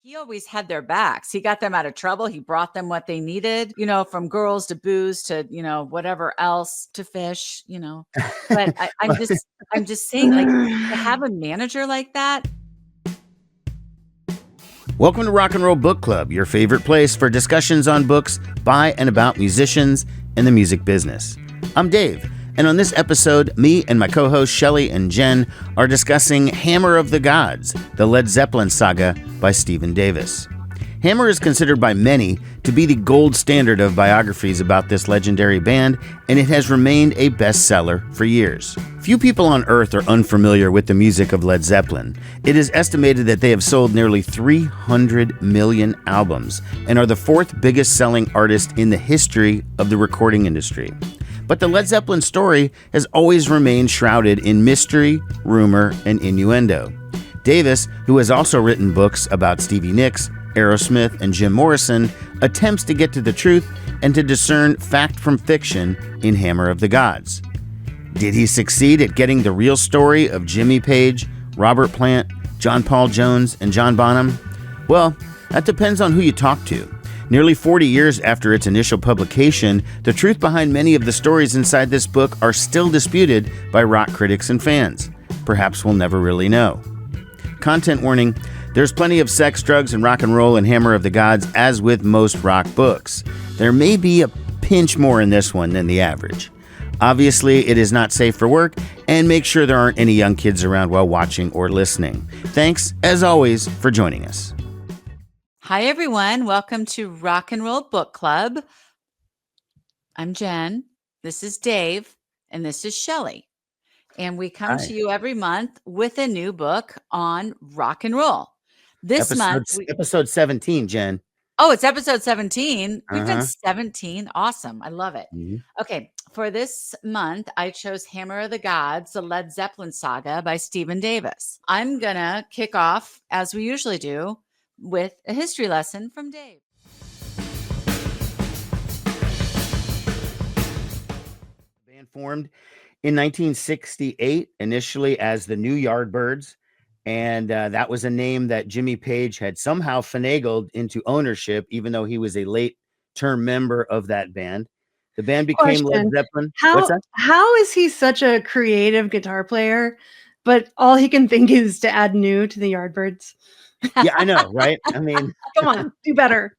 He always had their backs. He got them out of trouble. He brought them what they needed, from girls to booze to, whatever else to fish, But I'm just saying, like, to have a manager like that. Welcome to Rock and Roll Book Club, your favorite place for discussions on books by and about musicians and the music business. I'm Dave, and on this episode, me and my co-hosts Shelley and Jen are discussing Hammer of the Gods, the Led Zeppelin Saga by Stephen Davis. Hammer is considered by many to be the gold standard of biographies about this legendary band, and it has remained a bestseller for years. Few people on Earth are unfamiliar with the music of Led Zeppelin. It is estimated that they have sold nearly 300 million albums and are the fourth biggest selling artist in the history of the recording industry. But the Led Zeppelin story has always remained shrouded in mystery, rumor, and innuendo. Davis, who has also written books about Stevie Nicks, Aerosmith, and Jim Morrison, attempts to get to the truth and to discern fact from fiction in Hammer of the Gods. Did he succeed at getting the real story of Jimmy Page, Robert Plant, John Paul Jones, and John Bonham? Well, that depends on who you talk to. Nearly 40 years after its initial publication, the truth behind many of the stories inside this book are still disputed by rock critics and fans. Perhaps we'll never really know. Content warning: there's plenty of sex, drugs, and rock and roll in Hammer of the Gods, as with most rock books. There may be a pinch more in this one than the average. Obviously, it is not safe for work, and make sure there aren't any young kids around while watching or listening. Thanks, as always, for joining us. Hi, everyone. Welcome to Rock and Roll Book Club. I'm Jen. This is Dave, and this is Shelley. And we come to you every month with a new book on rock and roll. This month, episode 17, Jen. Oh, it's episode 17. We've done 17. Awesome. I love it. Mm-hmm. Okay. For this month, I chose Hammer of the Gods, the Led Zeppelin Saga by Stephen Davis. I'm going to kick off, as we usually do, with a history lesson from Dave. The band formed in 1968, initially as the New Yardbirds. And that was a name that Jimmy Page had somehow finagled into ownership, even though he was a late-term member of that band. The band became Led Zeppelin. How is he such a creative guitar player, but all he can think is to add new to the Yardbirds? Yeah, I know, right? I mean, come on, do better.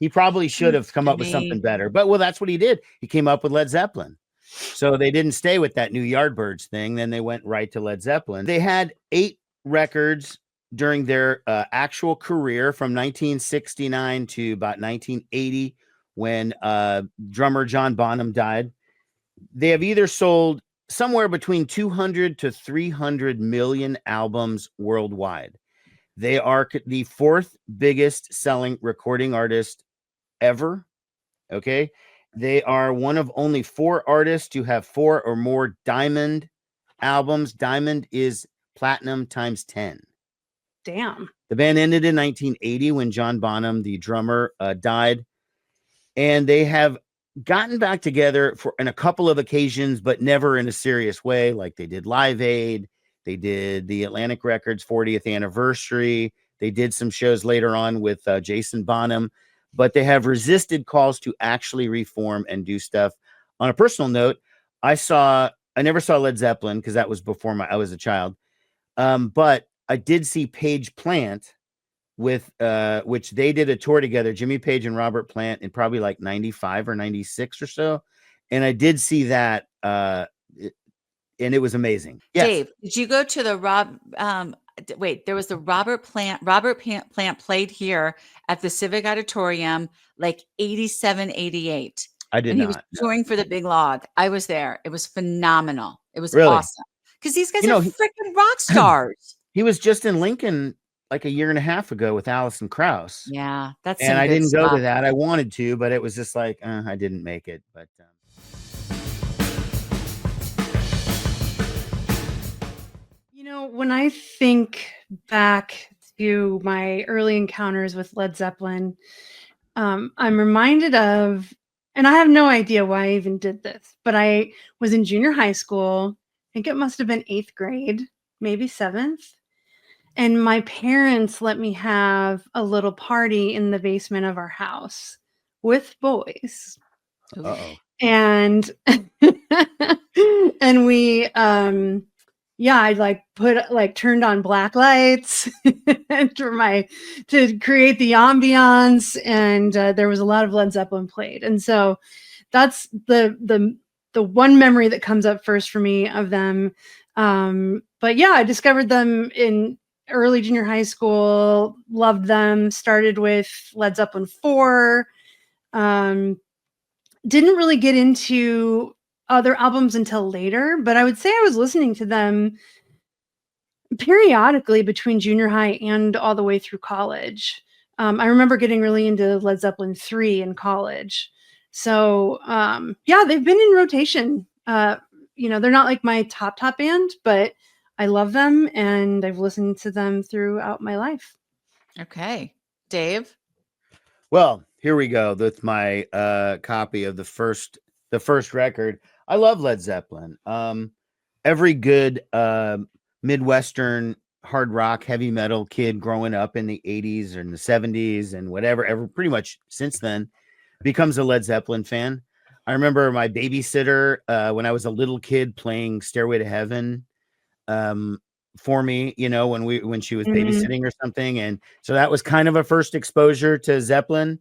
He probably should have come up with something better. But, well, that's what he did. He came up with Led Zeppelin. So they didn't stay with that New Yardbirds thing. Then they went right to Led Zeppelin. They had 8 records during their actual career from 1969 to about 1980 when drummer John Bonham died. They have either sold somewhere between 200 to 300 million albums worldwide. They are the 4th biggest selling recording artist ever. Okay. They are one of only 4 artists to have 4 or more diamond albums. Diamond is platinum times 10. Damn. The band ended in 1980 when John Bonham, the drummer, died. And they have gotten back together in a couple of occasions, but never in a serious way. Like they did Live Aid. They did the Atlantic Records 40th anniversary. They did some shows later on with Jason Bonham. But they have resisted calls to actually reform and do stuff. On a personal note, I never saw Led Zeppelin because that was before I was a child. But I did see Page Plant with which they did a tour together, Jimmy Page and Robert Plant, in probably like 95 or 96 or so. And I did see that and it was amazing. Yes. Dave, did you go to the there was the Robert Plant. Robert Plant played here at the Civic Auditorium like 87, 88. I did and not. He was touring for the Big Log. I was there. It was phenomenal. It was really awesome. Because these guys are freaking rock stars. He was just in Lincoln like a year and a half ago with Alison Krauss. Yeah, that's and I didn't go to that. I wanted to, but it was just like I didn't make it. But when I think back to my early encounters with Led Zeppelin, I'm reminded of, and I have no idea why I even did this, but I was in junior high school. I think it must have been 8th grade, maybe 7th. And my parents let me have a little party in the basement of our house with boys. Uh-oh. And and we yeah, I turned on black lights to create the ambiance, and there was a lot of Led Zeppelin played. And so that's the one memory that comes up first for me of them. But yeah, I discovered them in early junior high school, loved them, started with Led Zeppelin 4. Didn't really get into other albums until later, but I would say I was listening to them periodically between junior high and all the way through college. I remember getting really into Led Zeppelin 3 in college. So, yeah, they've been in rotation. They're not like my top band, but I love them and I've listened to them throughout my life. Okay. Dave? Well, here we go. That's my copy of the first record. I love Led Zeppelin. Every good Midwestern hard rock, heavy metal kid growing up in the 80s or in the 70s and whatever, pretty much since then, becomes a Led Zeppelin fan. I remember my babysitter when I was a little kid playing Stairway to Heaven for me, when she was babysitting or something. And so that was kind of a first exposure to Zeppelin.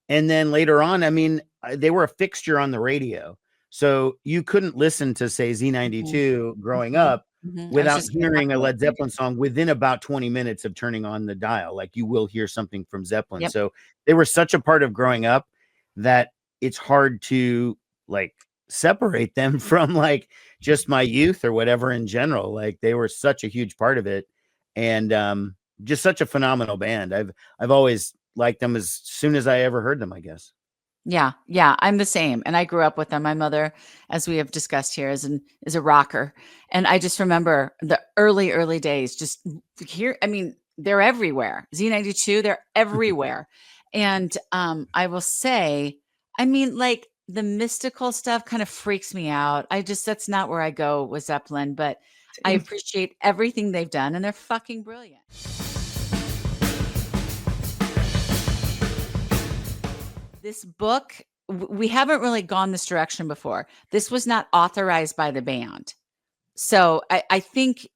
And then later on, I mean, they were a fixture on the radio. So you couldn't listen to, say, Z92 growing up without hearing a Led Zeppelin song within about 20 minutes of turning on the dial. Like, you will hear something from Zeppelin. Yep. So they were such a part of growing up that it's hard to separate them from just my youth or whatever in general. Like, they were such a huge part of it, and just such a phenomenal band. I've always liked them as soon as I ever heard them, I guess. Yeah. I'm the same. And I grew up with them. My mother, as we have discussed here, is a rocker. And I just remember the early days just here. I mean, they're everywhere. Z92, they're everywhere. And I will say, I mean, the mystical stuff kind of freaks me out. That's not where I go with Zeppelin, but I appreciate everything they've done, and they're fucking brilliant. This book, we haven't really gone this direction before. This was not authorized by the band. So I think,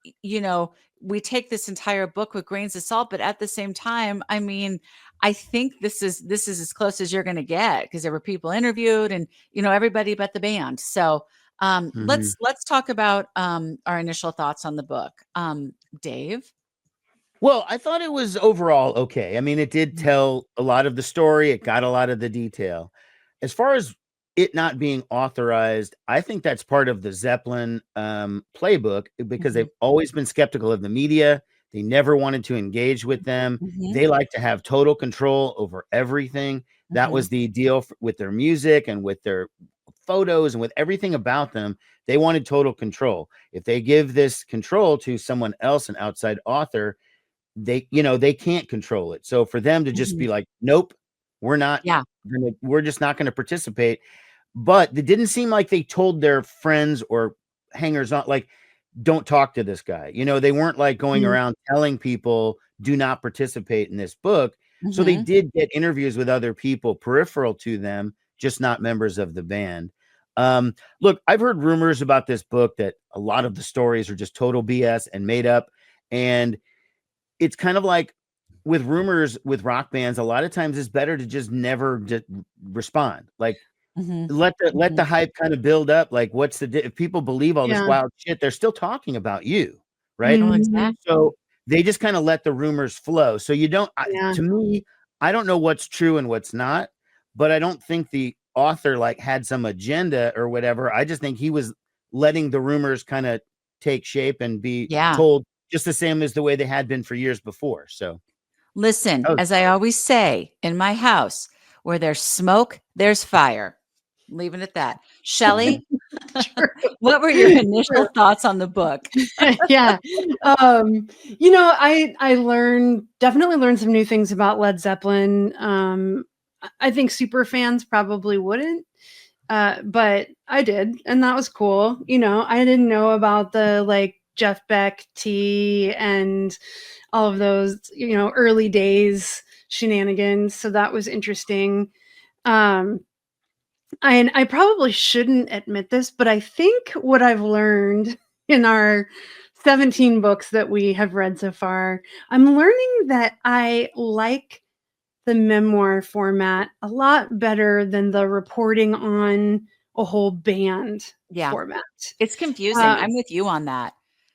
we take this entire book with grains of salt, but at the same time, I mean, I think this is as close as you're going to get, because there were people interviewed and, everybody but the band. So let's talk about our initial thoughts on the book. Dave? Well, I thought it was overall okay. I mean, it did tell a lot of the story. It got a lot of the detail. As far as it not being authorized, I think that's part of the Zeppelin playbook, because they've always been skeptical of the media. They never wanted to engage with them. They like to have total control over everything. That was the deal with their music and with their photos and with everything about them. They wanted total control. If they give this control to someone else, an outside author, they can't control it. So for them to just be like, nope, we're just not going to participate. But it didn't seem like they told their friends or hangers on, don't talk to this guy. They weren't going around telling people, do not participate in this book. So they did get interviews with other people peripheral to them, just not members of the band. Look, I've heard rumors about this book that a lot of the stories are just total BS and made up. And it's kind of like with rumors with rock bands, a lot of times it's better to just never respond. Let the hype kind of build up. What's if people believe all this wild shit, they're still talking about you, right? So they just kind of let the rumors flow. So you don't, to me, I don't know what's true and what's not, but I don't think the author had some agenda or whatever. I just think he was letting the rumors kind of take shape and be told just the same as the way they had been for years before. So listen, as I always say in my house, where there's smoke, there's fire. Leave it at that. Shelley, what were your initial thoughts on the book? Yeah. I definitely learned some new things about Led Zeppelin. I think super fans probably wouldn't, but I did, and that was cool. I didn't know about the Jeff Beck, T, and all of those, early days shenanigans. So that was interesting. And I probably shouldn't admit this, but I think what I've learned in our 17 books that we have read so far, I'm learning that I like the memoir format a lot better than the reporting on a whole band format. It's confusing. I'm with you on that.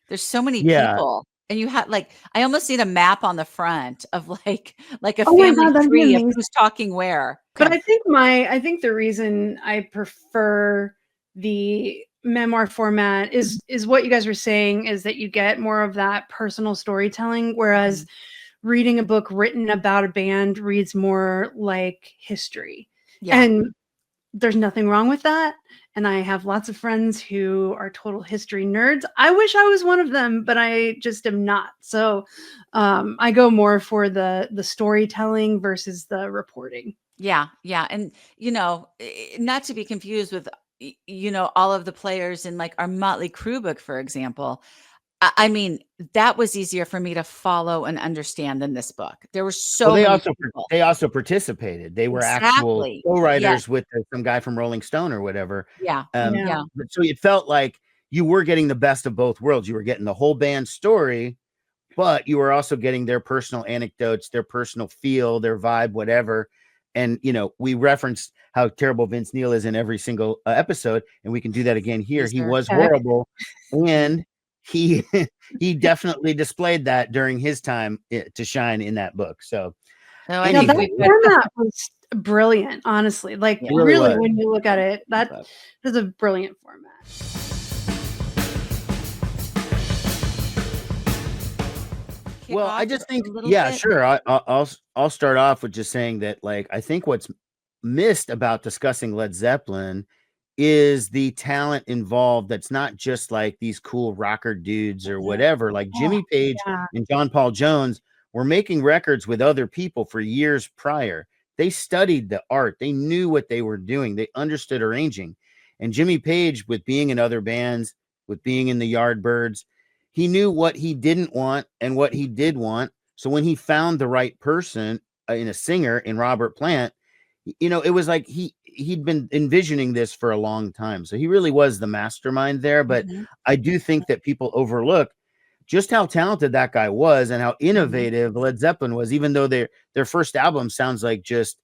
There's so many people, and you have I almost need a map on the front of like a family tree of who's talking where. But I think the reason I prefer the memoir format is what you guys were saying, is that you get more of that personal storytelling, whereas reading a book written about a band reads more like history. And there's nothing wrong with that. And I have lots of friends who are total history nerds. I wish I was one of them, but I just am not. So I go more for the storytelling versus the reporting. Yeah. And, not to be confused with, all of the players in like our Motley Crue book, for example. I mean, that was easier for me to follow and understand than this book. There were so many people. They also participated. They were actual co-writers with some guy from Rolling Stone or whatever. So it felt like you were getting the best of both worlds. You were getting the whole band story, but you were also getting their personal anecdotes, their personal feel, their vibe, whatever. And, we referenced how terrible Vince Neil is in every single episode, and we can do that again here. He was horrible, and he definitely displayed that during his time to shine in that book. So that format was brilliant, honestly. Like really when you look at it, that is a brilliant format. Well, I just think, sure. I'll start off with just saying that, I think what's missed about discussing Led Zeppelin is the talent involved. That's not just like these cool rocker dudes or whatever. Like Jimmy Page and John Paul Jones were making records with other people for years prior. They studied the art. They knew what they were doing. They understood arranging. And Jimmy Page, with being in other bands, with being in the Yardbirds, he knew what he didn't want and what he did want. So when he found the right person in a singer in Robert Plant, it was like he'd been envisioning this for a long time. So he really was the mastermind there. But I do think that people overlook just how talented that guy was and how innovative Led Zeppelin was, even though their first album sounds like just,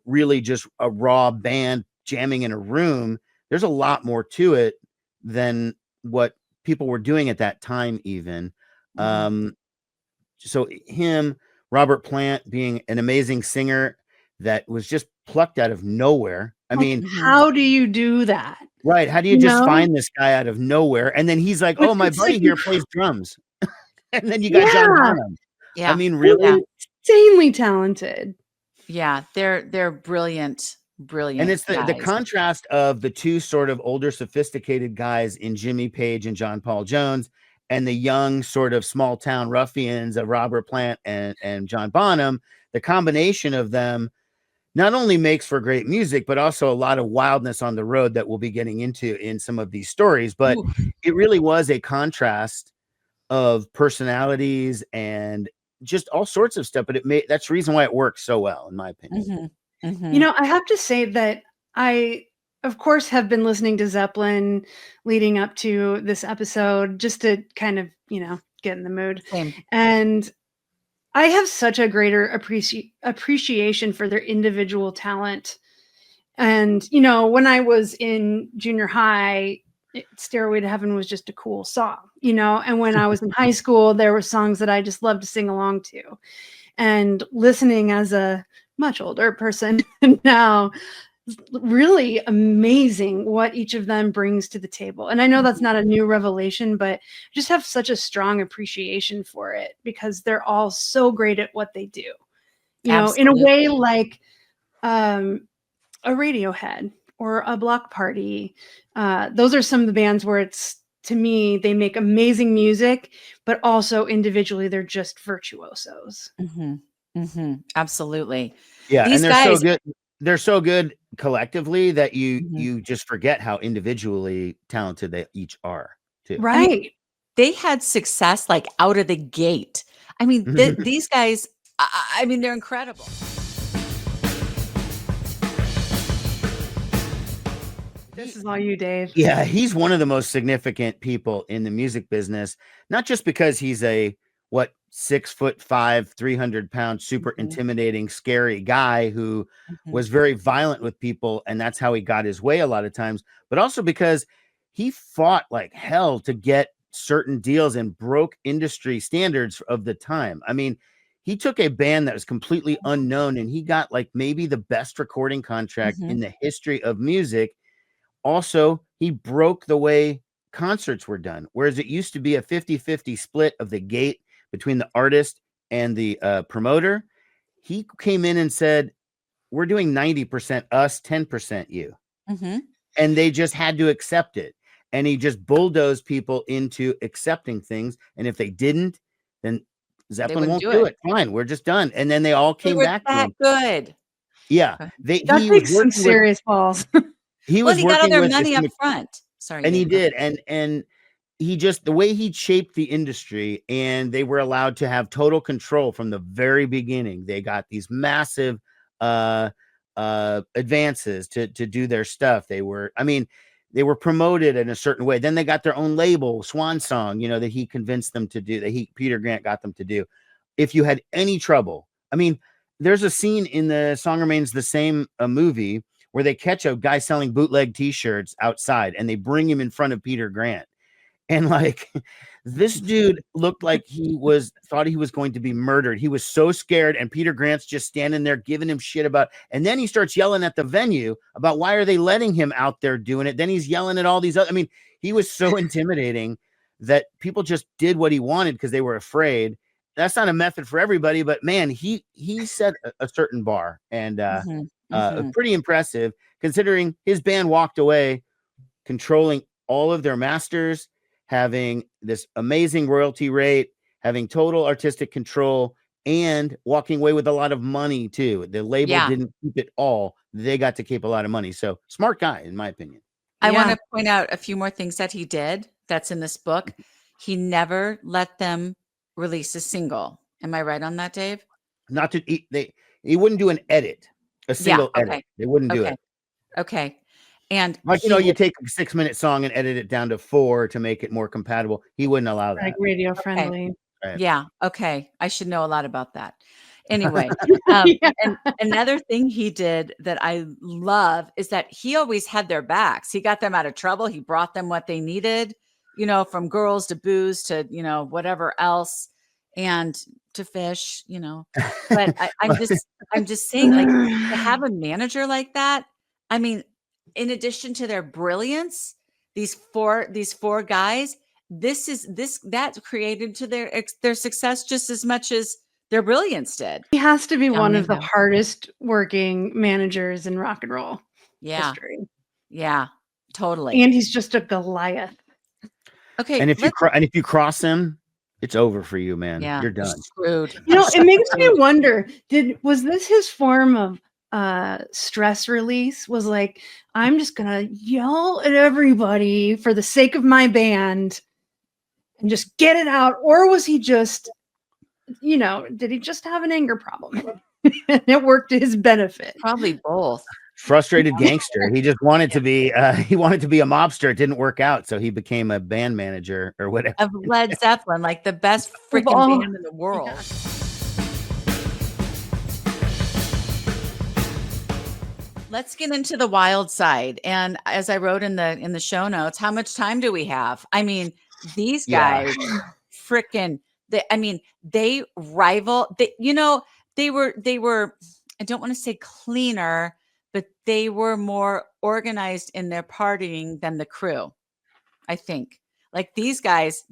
really just a raw band jamming in a room. There's a lot more to it than what people were doing at that time even. So him, Robert Plant, being an amazing singer that was just plucked out of nowhere. I mean, how do you do that? Right. How do you just find this guy out of nowhere? And then he's like, oh, my buddy here plays drums. And then you got John Bonham. I mean, really insanely talented. Yeah, they're brilliant. And it's the contrast of the two sort of older, sophisticated guys in Jimmy Page and John Paul Jones, and the young sort of small town ruffians of Robert Plant and John Bonham. The combination of them not only makes for great music, but also a lot of wildness on the road that we'll be getting into in some of these stories. But it really was a contrast of personalities and just all sorts of stuff. But that's the reason why it works so well, in my opinion. I have to say that I, of course, have been listening to Zeppelin leading up to this episode just to kind of, get in the mood. Same. And I have such a greater appreciation for their individual talent. And, when I was in junior high, Stairway to Heaven was just a cool song, and when I was in high school, there were songs that I just loved to sing along to. And listening as a much older person now, really amazing what each of them brings to the table. And I know that's not a new revelation, but I just have such a strong appreciation for it because they're all so great at what they do. In a way like a Radiohead or a Block Party. Those are some of the bands where it's, to me, they make amazing music, but also individually they're just virtuosos. Absolutely. Yeah, these and they're so good. They're so good collectively that you just forget how individually talented they each are too. Right. they had success like out of the gate. I mean, these guys, I mean, they're incredible. This is all you, Dave. Yeah, he's one of the most significant people in the music business, not just because he's a 6'5", 300-pound, super intimidating, scary guy who was very violent with people, and that's how he got his way a lot of times, but also because he fought like hell to get certain deals and broke industry standards of the time. I mean, he took a band that was completely unknown and he got like maybe the best recording contract in the history of music. Also, he broke the way concerts were done, whereas it used to be a 50-50 split of the gate between the artist and the promoter. He came in and said, we're doing 90% us, 10% you. And they just had to accept it. And he just bulldozed people into accepting things. And if they didn't, then Zeppelin won't do it. Fine, we're just done. And then they all came back to him. Good. Yeah. That takes some serious balls. He was he got all their money up front. Sorry. And he did. And he just, the way he shaped the industry, and they were allowed to have total control from the very beginning. They got these massive advances to do their stuff. They were promoted in a certain way. Then they got their own label, Swan Song, that he convinced them to do, that Peter Grant got them to do. If you had any trouble, I mean, there's a scene in The Song Remains the Same, a movie, where they catch a guy selling bootleg t-shirts outside and they bring him in front of Peter Grant. And like, this dude looked like thought he was going to be murdered. He was so scared. And Peter Grant's just standing there giving him shit about, and then he starts yelling at the venue about why are they letting him out there doing it? Then he's yelling at all these other, I mean, he was so intimidating that people just did what he wanted because they were afraid. That's not a method for everybody, but man, he set a certain bar, and pretty impressive considering his band walked away controlling all of their masters, having this amazing royalty rate, having total artistic control, and walking away with a lot of money too. The label didn't keep it all. They got to keep a lot of money. So smart guy, in my opinion. I want to point out a few more things that he did that's in this book. He never let them release a single. Am I right on that, Dave? Not to he wouldn't do an edit, a single edit. They wouldn't do it. Okay. And like, you take a 6-minute song and edit it down to 4 to make it more compatible. He wouldn't allow that. Like radio friendly. Right. Yeah. Okay. I should know a lot about that. Anyway, and another thing he did that I love is that he always had their backs. He got them out of trouble. He brought them what they needed, from girls to booze to, whatever else, and to fish, but I'm just saying, like, to have a manager like that. I mean, in addition to their brilliance, these four guys, that created to their success just as much as their brilliance did. He has to be one of the hardest working managers in rock and roll history. Yeah, totally. And he's just a Goliath. Okay. And if you cross him, it's over for you, man. Yeah, you're done. Screwed. It makes me wonder, was this his form of stress release? Was like, I'm just gonna yell at everybody for the sake of my band and just get it out? Or was he just, did he just have an anger problem? And it worked to his benefit? Probably both. Frustrated gangster. He just wanted to be a mobster. It didn't work out, so he became a band manager or whatever. Of Led Zeppelin, like the best freaking band in the world. Yeah. Let's get into the wild side. And as I wrote in the show notes, how much time do we have? I mean, these guys freaking, they rival. They were, I don't want to say cleaner, but they were more organized in their partying than the Crew, I think. Like these guys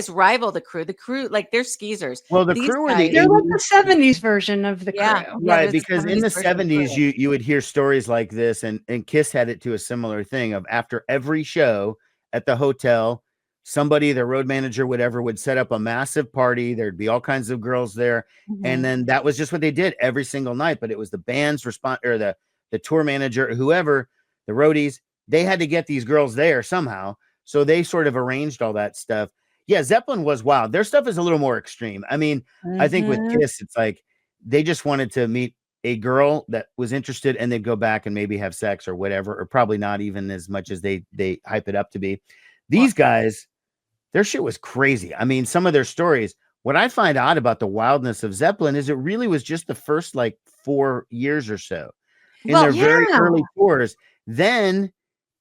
rival the Crew. The Crew, like, they're skeezers. Well, the Crew were they're like the 70s version of the Crew. Right, because in the 70s, you would hear stories like this, and Kiss had it to a similar thing of after every show at the hotel, somebody, their road manager, whatever, would set up a massive party. There'd be all kinds of girls there. And then that was just what they did every single night. But it was the band's response, or the tour manager, whoever, the roadies, they had to get these girls there somehow. So they sort of arranged all that stuff. Yeah, Zeppelin was wild. Their stuff is a little more extreme. I mean, I think with Mhm. Kiss, it's like they just wanted to meet a girl that was interested, and they'd go back and maybe have sex or whatever, or probably not even as much as they hype it up to be. These Well, guys, their shit was crazy. I mean, some of their stories. What I find odd about the wildness of Zeppelin is it really was just the first like 4 years or so in well, their very Yeah. early tours. Then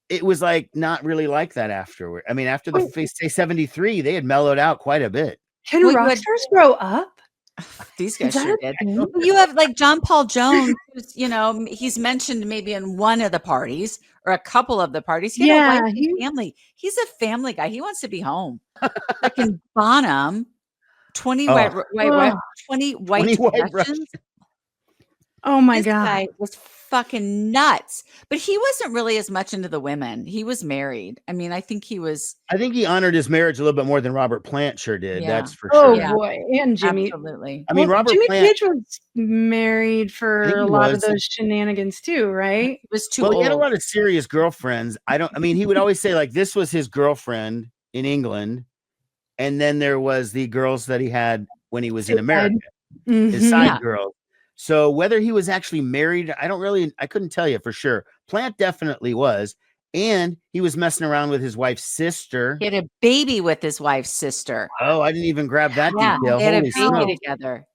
it was like not really like that afterward. I mean, after the Wait, say 73, they had mellowed out quite a bit. can well, you rock had stars grow up? these Is guys that sure a did. thing? Well, you have like John Paul Jones, who's, he's mentioned maybe in one of the parties or a couple of the parties. He had a wife Yeah, and family. He's a family guy. He wants to be home. Freaking Bonham, 20 Oh, oh, 20 white 20 white Russians. oh my This god. guy was fucking nuts. But he wasn't really as much into the women. He was married. I mean, I think he was, I think he honored his marriage a little bit more than Robert Plant sure did. yeah, That's for Oh sure. yeah, boy, and Jimmy. absolutely. I mean, Well, Robert Jimmy Plant, Page was married I for think a he lot of was. those shenanigans too, right? He was too Well, he had a old. lot of serious girlfriends. I mean, he would always say like this was his girlfriend in England, and then there was the girls that he had when he was in Stateside. America, his Mhm. Yeah. side girls. So whether he was actually married, I couldn't tell you for sure. Plant definitely was, and he was messing around with his wife's sister. He had a baby with his wife's sister. Oh, I didn't even grab that Yeah, detail. they had a Holy baby smokes, together.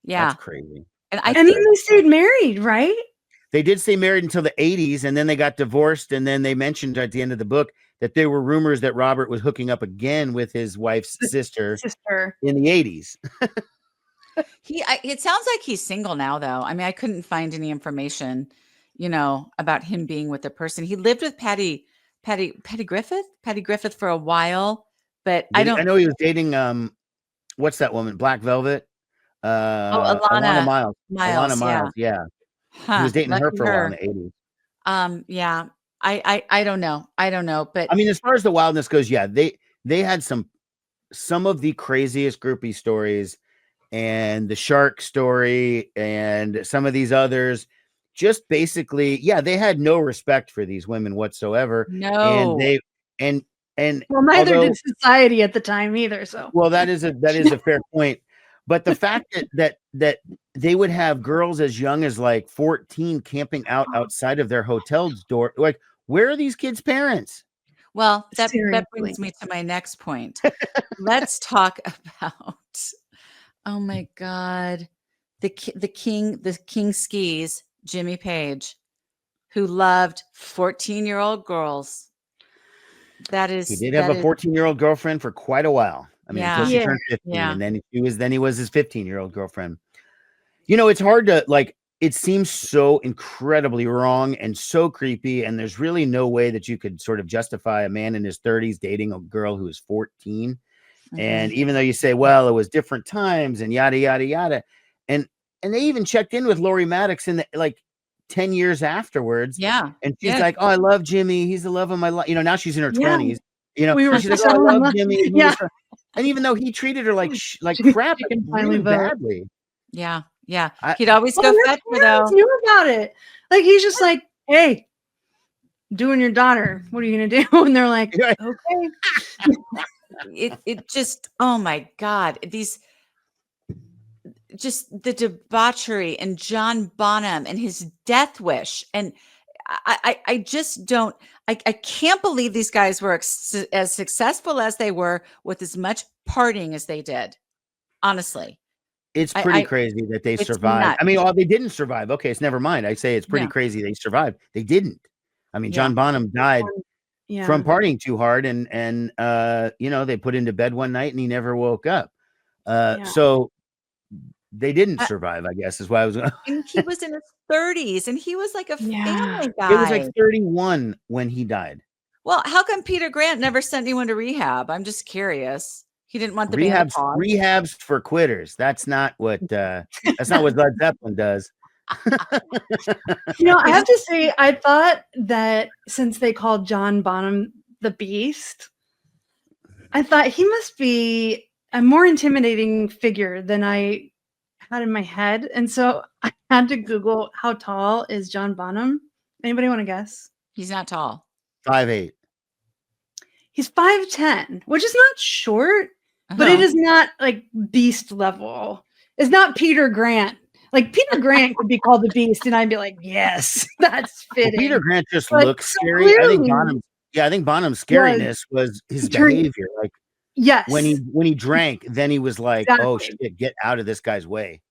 that's Yeah, crazy. and I That's And then think crazy. they stayed married, right? They did stay married until the 80s, and then they got divorced. And then they mentioned at the end of the book that there were rumors that Robert was hooking up again with his wife's The sister sister. in the 80s. it sounds like he's single now, though. I mean, I couldn't find any information, about him being with a person. He lived with Patty Griffith for a while, but I I don't. know he was dating what's that woman? Black Velvet? Oh, Alana Alana Miles. Alana Miles, yeah, Miles, yeah. He huh? was dating her Lucky for a while in her. the 80s. Yeah, I don't know, but I mean, as far as the wildness goes, yeah, they had some of the craziest groupie stories, and the shark story and some of these others. Just basically, yeah, they had no respect for these women whatsoever. And no, they and and Well, neither did although, society at the time either. So well, that is a fair point. But the fact that they would have girls as young as like 14 camping out outside of their hotel's door, like, where are these kids' parents? well, that seriously. brings me to my next point. Let's talk about, oh my God, the king skis, Jimmy Page, who loved 14-year-old girls. That He is did have that a is 14-year-old girlfriend for quite a while. I mean, until yeah, she Yeah. turned 15, yeah. and then he was his 15-year-old girlfriend. It's hard to like, it seems so incredibly wrong and so creepy, and there's really no way that you could sort of justify a man in his 30s dating a girl who is 14. And Mhm. even though you say, well, it was different times and yada yada yada, and they even checked in with Lori Maddox in the like 10 years afterwards, Yeah, and she's yeah, like, oh, I love Jimmy, he's the love of my life. Now she's in her Yeah. 20s, We were and she's like, oh, I so love unlucky. Jimmy, he Yeah. was and even though he treated her like like She crap, she like can finally really vote. badly. yeah, yeah. I He'd always Well, go and her fetch her parents though. knew about it. Like, he's just like, "Hey, doing your daughter. What are you gonna do?" And they're like, "Okay." It just, oh my God, just the debauchery, and John Bonham and his death wish. And I just don't, I can't believe these guys were as successful as they were with as much partying as they did. Honestly, It's pretty I crazy that they it's survived. nuts. I mean, they didn't survive. Okay, it's never mind. I say it's pretty Yeah, crazy they survived. They didn't. I mean, yeah. John Bonham died Yeah. from partying too hard, and they put him to bed one night and he never woke up. Yeah. So they didn't Uh, survive, I guess, is why I was and he was in his 30s, and he was like a Yeah. family it was like guy. 31 when he died. Well, how come Peter Grant never sent anyone to rehab? I'm just curious. He didn't want the band to pause. Rehabs for quitters. That's not what Led Zeppelin does. I He have just to say, I thought that since they called John Bonham the Beast, I thought he must be a more intimidating figure than I had in my head. And so I had to Google how tall is John Bonham. Anybody want to guess? he's not tall. 5'8". He's 5'10", which is not short, but it is not like Beast level. It's not Peter Grant. Like Peter Grant could be called the Beast, and I'd be like, yes, that's fitting. Well, Peter Grant just But looks scary. I think Bonham's scariness was his behavior. Like when he drank, then he was like, oh shit, get out of this guy's way.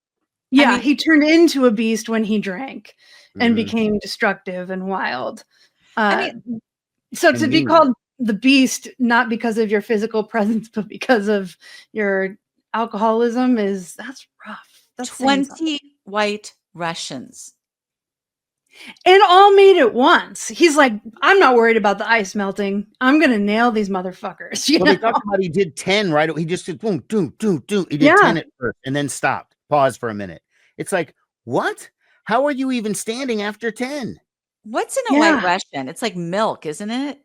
Yeah, I mean, he turned into a beast when he drank and became destructive and wild. So to be called the Beast, not because of your physical presence, but because of your alcoholism, that's rough. That's 20 white Russians. And all made it once. He's like, I'm not worried about the ice melting. I'm going to nail these motherfuckers. They talked about he did 10, right? He just did boom, doom, doom, doom. He did 10 at first and then stopped. Pause for a minute. It's like, what? How are you even standing after 10? What's in a white Russian? It's like milk, isn't it?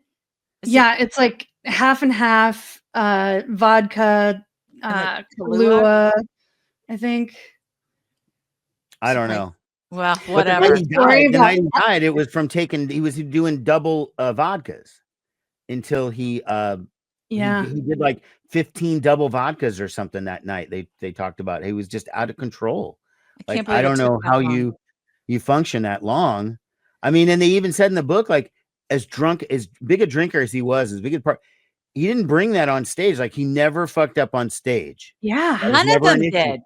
It's like half and half vodka, Kahlua, I think. I don't know. Well, whatever. The night he died, it was from he was doing double vodkas until he did like 15 double vodkas or something that night. They talked about he was just out of control. I don't know how you function that long. I mean, and they even said in the book, like as big a drinker as he was, as big a part, he didn't bring that on stage. Like he never fucked up on stage. Yeah, none of them did.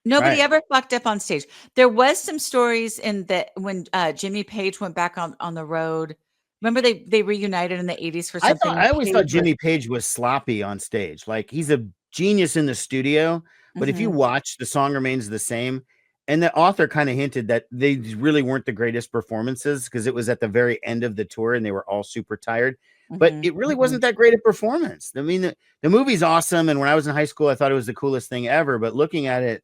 Nobody ever fucked up on stage. There was some stories in when Jimmy Page went back on the road. Remember they reunited in the 80s for something. I always thought Jimmy Page was sloppy on stage. Like he's a genius in the studio, but if you watch, the song remains the same. And the author kind of hinted that they really weren't the greatest performances because it was at the very end of the tour and they were all super tired. But it really wasn't that great a performance. I mean, the movie's awesome. And when I was in high school, I thought it was the coolest thing ever. But looking at it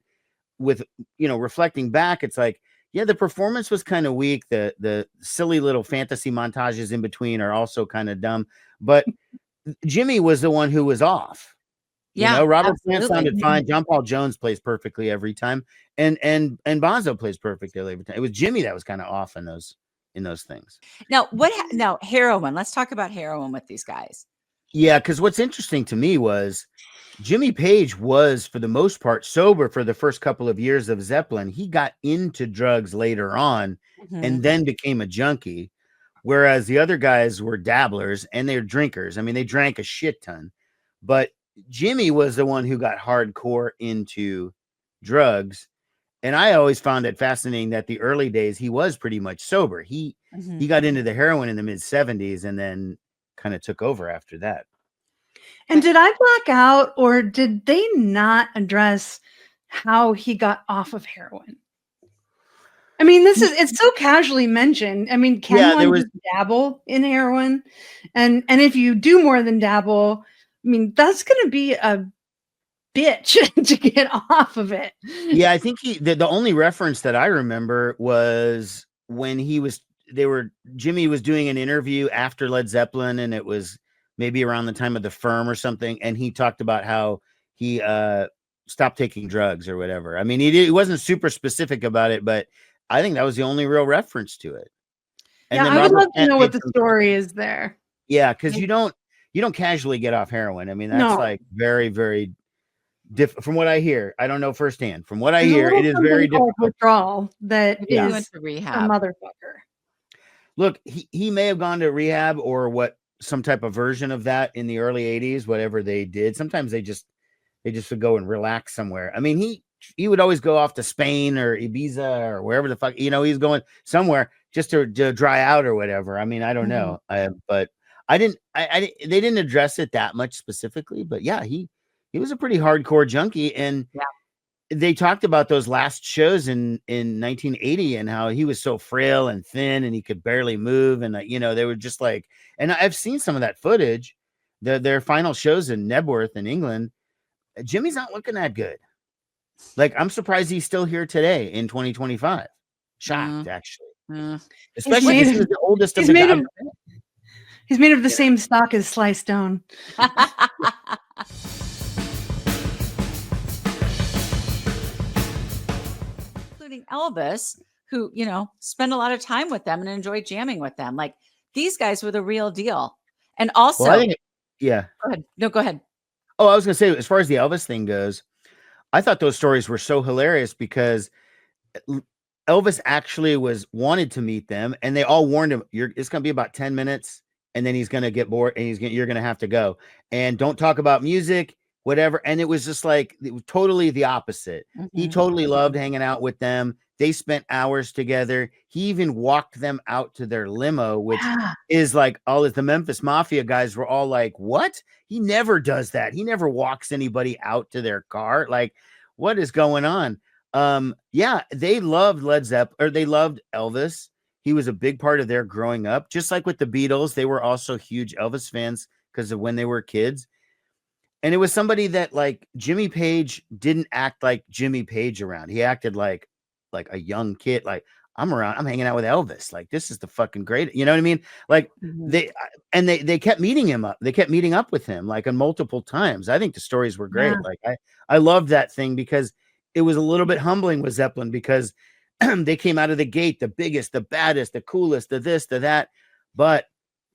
with, reflecting back, it's like, yeah, the performance was kind of weak. The silly little fantasy montages in between are also kind of dumb. But Jimmy was the one who was off. Yeah, Robert Plant sounded fine. John Paul Jones plays perfectly every time, and Bonzo plays perfectly every time. It was Jimmy that was kind of off in those things. Now, now heroin. Let's talk about heroin with these guys. Yeah, because what's interesting to me was Jimmy Page was, for the most part, sober for the first couple of years of Zeppelin. He got into drugs later on, and then became a junkie, whereas the other guys were dabblers and they're drinkers. I mean, they drank a shit ton, but Jimmy was the one who got hardcore into drugs. And I always found it fascinating that the early days he was pretty much sober. He got into the heroin in the mid 70s and then kind of took over after that. And did I black out, or did they not address how he got off of heroin? I mean, it's so casually mentioned. I mean, can one dabble in heroin? And if you do more than dabble, I mean, that's going to be a bitch to get off of it. Yeah, I think the only reference that I remember was when Jimmy was doing an interview after Led Zeppelin, and it was maybe around the time of The Firm or something, and he talked about how he stopped taking drugs or whatever. I mean, he wasn't super specific about it, but I think that was the only real reference to it. And I would love to know what the story is there. Yeah, because you don't casually get off heroin. I mean, that's like very, very different from what I hear. I don't know firsthand. From what I hear, it is very difficult. Withdrawal that is went to rehab. A motherfucker. Look, he may have gone to rehab or some type of version of that in the early 80s, whatever they did. Sometimes they just would go and relax somewhere. I mean, he would always go off to Spain or Ibiza or wherever the fuck, he's going somewhere just to dry out or whatever. I mean, I don't know. But they didn't address it that much specifically, but yeah, he was a pretty hardcore junkie. And they talked about those last shows in 1980 and how he was so frail and thin and he could barely move. And, they were just like, and I've seen some of that footage, their final shows in Nebworth in England. Jimmy's not looking that good. Like, I'm surprised he's still here today in 2025. Shocked, actually. Especially because he was the oldest of the guys. He's made of the same stock as Sly Stone. Including Elvis, who, spent a lot of time with them and enjoyed jamming with them. Like, these guys were the real deal. And also, yeah. Go ahead. No, go ahead. Oh, I was gonna say, as far as the Elvis thing goes, I thought those stories were so hilarious because Elvis actually wanted to meet them, and they all warned him, it's gonna be about 10 minutes, and then he's gonna get bored, and you're gonna have to go. And don't talk about music, whatever. And it was just like it was totally the opposite. He Mhm. totally loved hanging out with them. They spent hours together. He even walked them out to their limo, which Yeah. is like all of the Memphis Mafia guys were all like, what? He never does that. He never walks anybody out to their car. Like, what is going on? Yeah, they loved Led Zeppelin, or they loved Elvis. He was a big part of their growing up, just like with the Beatles. They were also huge Elvis fans because of when they were kids. And it was somebody that, like, Jimmy Page didn't act like Jimmy Page around. He acted like a young kid. Like, I'm hanging out with Elvis. Like, this is the fucking great. You know what I mean? Like, Mhm. they kept meeting him up. They kept meeting up with him like on multiple times. I think the stories were Yeah. great. Like, I loved that thing because it was a little bit humbling with Zeppelin because they came out of the gate the biggest, the baddest, the coolest, the this, the that, but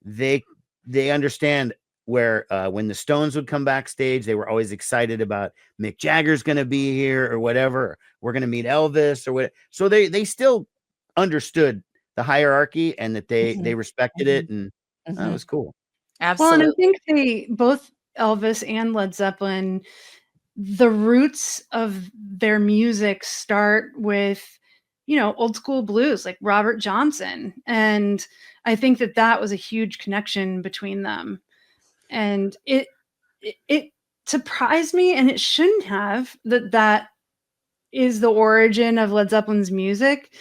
they they understand where when the Stones would come backstage, they were always excited about Mick Jagger's going to be here or whatever. We're going to meet Elvis or what. So they still understood the hierarchy and that they Mhm. respected Mhm. it, and that Mhm. was cool. Well, and I Absolutely. think they both Elvis and Led Zeppelin, the roots of their music start with, old school blues like Robert Johnson. And I think that that was a huge connection between them. And it surprised me, and it shouldn't have, that is the origin of Led Zeppelin's music.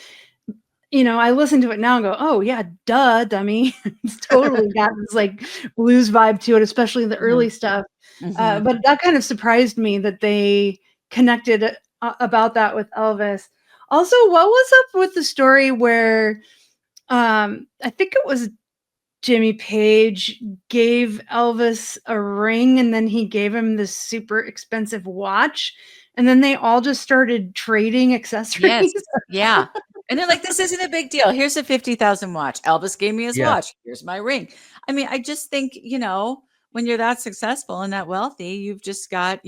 I listen to it now and go, "Oh, yeah, duh, dummy." It's totally got this, like, blues vibe to it, especially the Mhm. early stuff. Mhm. But that kind of surprised me that they connected, about that with Elvis. Also, what was up with the story where, I think it was Jimmy Page gave Elvis a ring, and then he gave him this super expensive watch, and then they all just started trading Yes. accessories? Yeah. And they're like, "This isn't a big deal. Here's a 50,000 watch. Elvis gave me his Yeah. watch. Here's my ring." I mean, I just think, when you're that successful and that wealthy, you've just got,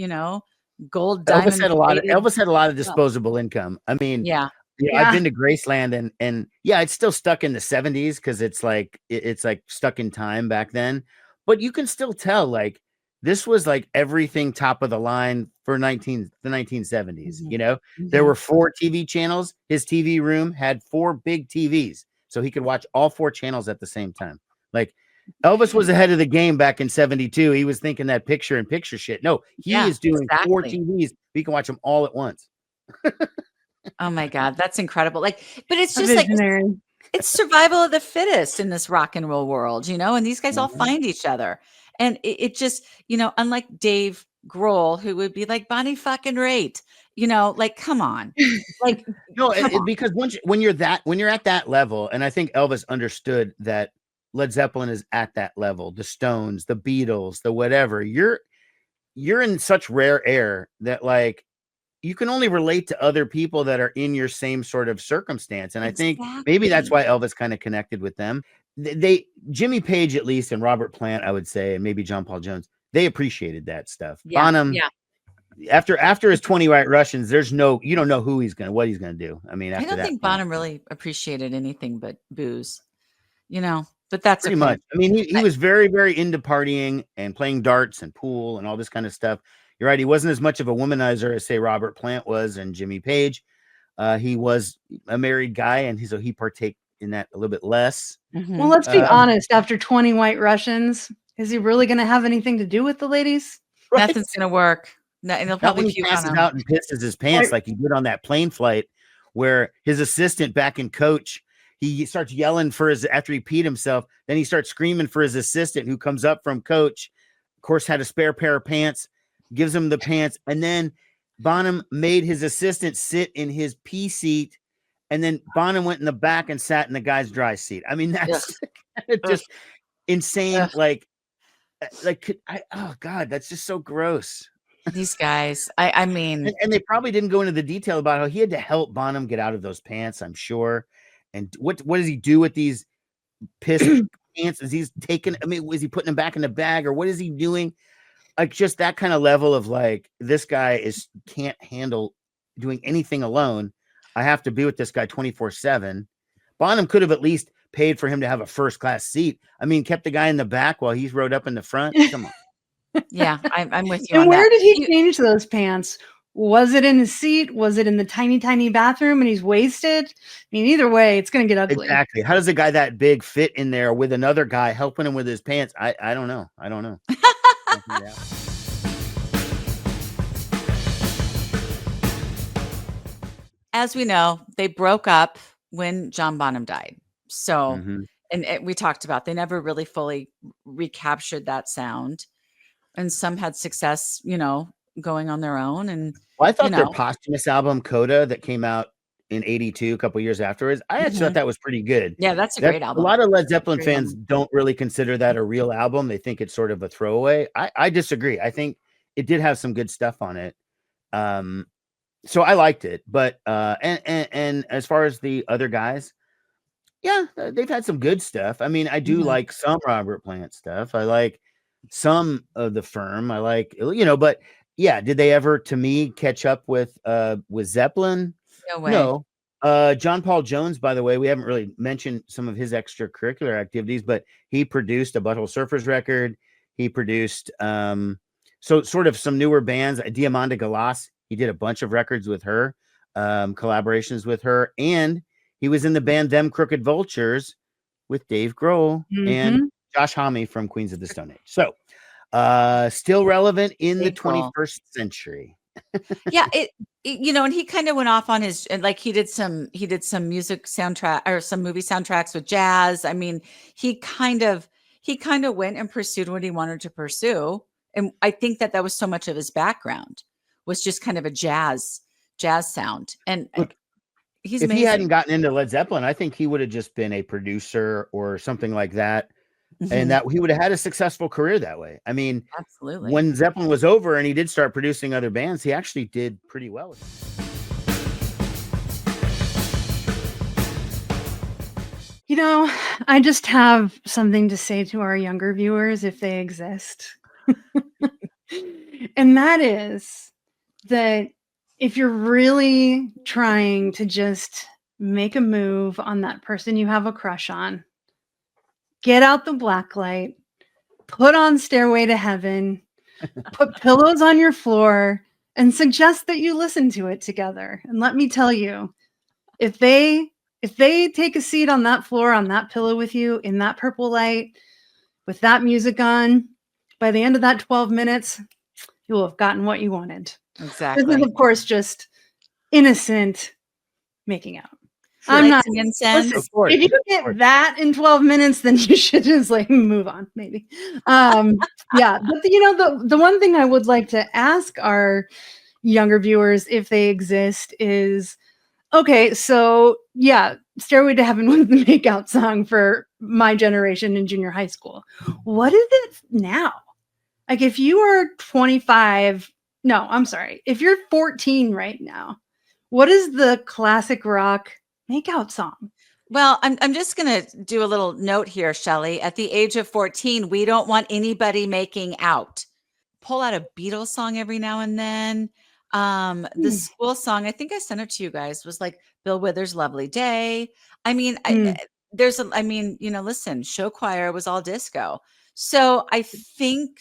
gold diamond plated Elvis had a lot of stuff. disposable income. I mean, Yeah. I've Yeah. been to Graceland, and yeah, it's still stuck in the 70s because it's like it's like stuck in time back then. But you can still tell like this was like everything top of the line for 1970s. Mhm. There Mhm. were 4 TV channels. His TV room had 4 big TVs, so he could watch all 4 channels at the same time. Like Elvis was ahead of the game back in 72. He was thinking that picture in picture shit. No, he Yeah, is doing four exactly. TVs. We can watch them all at once. Oh my god, that's incredible. Like, but it's A just like visionary. it's survival of the fittest in this rock and roll world, and these guys all Mhm. find each other. And it just, unlike Dave Grohl, who would be like Bonnie fucking rate, like, come on. Like, No, come on. because when you're at that level, and I think Elvis understood that Led Zeppelin is at that level, the Stones, the Beatles, the whatever. You're in such rare air that like you can only relate to other people that are in your same sort of circumstance. And I think maybe that's Exactly. why Elvis kind of connected with them. Jimmy Page at least, and Robert Plant, I would say, and maybe John Paul Jones, they appreciated that stuff. Yeah, Bonham, yeah. after his 20 White Russians, you don't know what he's gonna do. I mean, I after don't that think point. Bonham really appreciated anything but booze, but that's Pretty okay. much. I mean, he I was very, very into partying and playing darts and pool and all this kind of stuff. You're right. He wasn't as much of a womanizer as, say, Robert Plant was and Jimmy Page. He was a married guy, and so he partake in that a little bit less. Well, Mhm. let's be Um, honest, after 20 White Russians, is he really gonna have anything to do with the ladies? Nothing's right? gonna work. No, and they'll Not probably when he puke on passes him. out and pisses his pants Right. like he did on that plane flight, where his assistant back in coach, he starts yelling for his after he peed himself. Then he starts screaming for his assistant who comes up from coach. Of course, had a spare pair of pants, gives him the pants, and then Bonham made his assistant sit in his pee seat, and then Bonham went in the back and sat in the guy's dry seat. I mean, Ugh, that's ugh, just insane. ugh. Oh God, that's just so gross. These guys, I And, mean, and they probably didn't go into the detail about how he had to help Bonham get out of those pants, I'm sure. And what does he do with these piss pants? Is he's taking? I mean, was he putting them back in the bag, or what is he doing? like just that kind of level of like, this guy can't handle doing anything alone. I have to be with this guy 24/7. Bonham could have at least paid for him to have a first class seat. I mean, kept the guy in the back while he's rode up in the front. Come on. Yeah, I'm with you And on where that. did he change those pants? Was it in his seat? Was it in the tiny, tiny bathroom and he's wasted? I mean, either way, it's going to get ugly. Exactly. How does a guy that big fit in there with another guy helping him with his pants? I don't know. I don't know. As we know, they broke up when John Bonham died. So, and we talked about they never really fully recaptured that sound. And some had success, going on their own. And well, I thought their posthumous album Coda that came out in '82, a couple years afterwards, I actually thought that was pretty good. Yeah, that's a great album. A lot of Led Zeppelin fans don't really consider that a real album. They think it's sort of a throwaway. I disagree. I think it did have some good stuff on it. So I liked it. But and as far as the other guys, yeah, they've had some good stuff. I mean, I do like some Robert Plant stuff. I like some of the Firm. I like, but yeah, did they ever, to me, catch up with Zeppelin? No way. No. John Paul Jones, by the way, we haven't really mentioned some of his extracurricular activities, but he produced a Butthole Surfers record. He produced so sort of some newer bands. Diamanda Galas, he did a bunch of records with her, collaborations with her, and he was in the band Them Crooked Vultures with Dave Grohl and Josh Homme from Queens of the Stone Age. So still relevant in the 21st century. Yeah, and he kind of went off on his, like he did some music soundtrack or some movie soundtracks with jazz. I mean, he kind of went and pursued what he wanted to pursue. And I think that was so much of his background was just kind of a jazz sound. And look, he's if amazing. he hadn't gotten into Led Zeppelin, I think he would have just been a producer or something like that. And that he would have had a successful career that way. I mean, absolutely. When Zeppelin was over and he did start producing other bands, he actually did pretty well. I just have something to say to our younger viewers, if they exist. And that is that if you're really trying to just make a move on that person you have a crush on, get out the blacklight, put on Stairway to Heaven, put pillows on your floor, and suggest that you listen to it together. And let me tell you, if they take a seat on that floor, on that pillow with you, in that purple light, with that music on, by the end of that 12 minutes, you will have gotten what you wanted. Exactly. This is, of course, just innocent making out. Sure. I'm not. Listen, if you get that in 12 minutes, then you should just move on, maybe. Yeah, but the one thing I would like to ask our younger viewers, if they exist, is okay. So yeah, "Stairway to Heaven" was the makeout song for my generation in junior high school. What is it now? Like, if you are 25, no, I'm sorry, if you're 14 right now, what is the classic rock makeout song? Well, I'm just going to do a little note here, Shelley. At the age of 14, we don't want anybody making out. Pull out a Beatles song every now and then. The school song, I think I sent it to you guys, was like Bill Withers' "Lovely Day." I mean, listen, show choir was all disco. So I think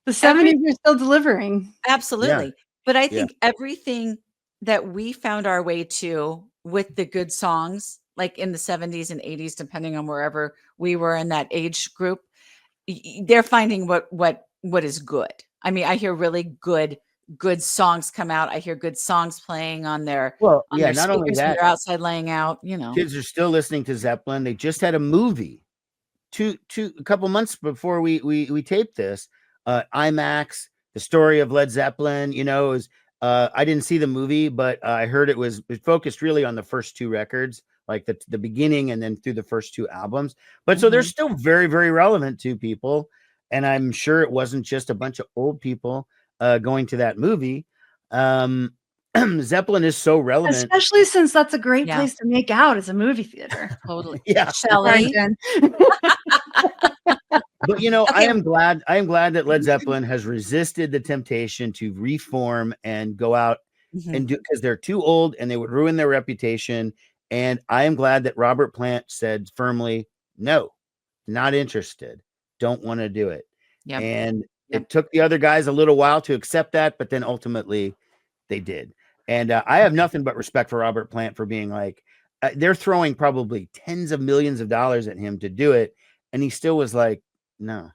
the 70s are still delivering. Absolutely. Yeah. But I think everything that we found our way to with the good songs, like in the 70s and 80s, depending on wherever we were in that age group, they're finding what is good. I mean, I hear really good songs come out. I hear good songs playing on their not only that, they're outside laying out. Kids are still listening to Zeppelin. They just had a movie a couple months before we taped this. IMAX, the story of Led Zeppelin. I didn't see the movie, but I heard it focused really on the first two records, like the beginning and then through the first two albums. But so they're still very, very relevant to people. And I'm sure it wasn't just a bunch of old people going to that movie. Zeppelin is so relevant. Especially since that's a great place to make out as a movie theater. Totally. Yeah. Shelley. But you know, Okay. I am glad that Led Zeppelin has resisted the temptation to reform and go out and do, because they're too old and they would ruin their reputation. And I am glad that Robert Plant said firmly, no, not interested. Don't want to do it. Yep. And Yep. it took the other guys a little while to accept that, but then ultimately they did. And I have nothing but respect for Robert Plant for being like, they're throwing probably tens of millions of dollars at him to do it. And he still was like, no,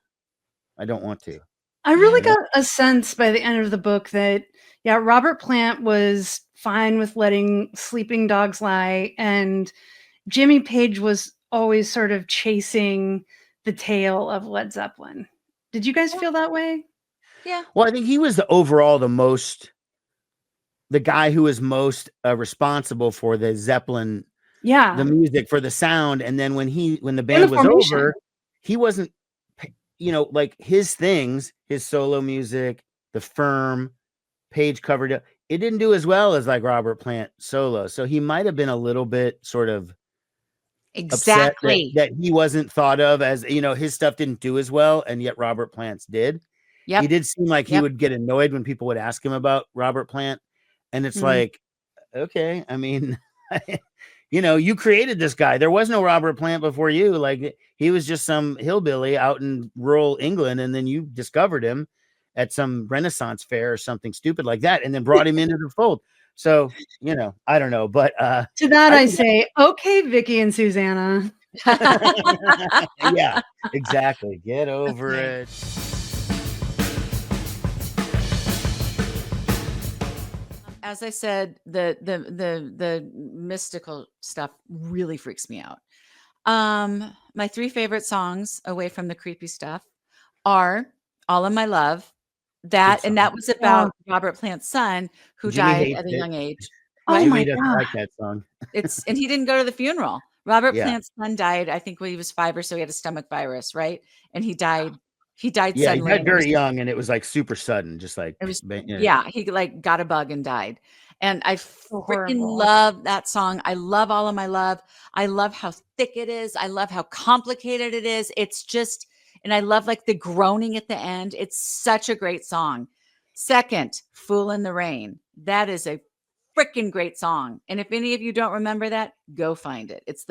I don't want to. I really got a sense by the end of the book that, yeah, Robert Plant was fine with letting sleeping dogs lie, and Jimmy Page was always sort of chasing the tail of Led Zeppelin. Did you guys feel that way? Yeah. Well, I think he was the guy who was most responsible for the Zeppelin, Yeah. the music, for the sound. And then when the band was over, he wasn't, you know, like his things, his solo music, the Firm, Page covered it. It didn't do as well as like Robert Plant solo. So he might have been a little bit sort of upset that he wasn't thought of as, you know, his stuff didn't do as well. And yet Robert Plant's did. Yep. He did seem like he would get annoyed when people would ask him about Robert Plant. And it's like, okay, I mean, you know, you created this guy. There was no Robert Plant before you. Like, he was just some hillbilly out in rural England. And then you discovered him at some Renaissance fair or something stupid like that, and then brought him into the fold. So, you know, I don't know. But to that I say, okay, Vicky and Susanna. Yeah, exactly. Get over it. As I said, the mystical stuff really freaks me out. My 3 favorite songs away from the creepy stuff are All of My Love, that was about Robert Plant's son who died at a young age. Oh Jimmy my doesn't God. like that song. And he didn't go to the funeral. Robert Plant's son died, I think when he was 5 or so. He had a stomach virus, right? And he died suddenly. Yeah, he died very young, and it was like super sudden, just like it was, he like got a bug and died. And I freaking horrible. love that song. I love All of My Love. I love how thick it is. I love how complicated it is. It's just, and I love like the groaning at the end. It's such a great song. Second, Fool in the Rain. That is a freaking great song. And if any of you don't remember that, go find it. It's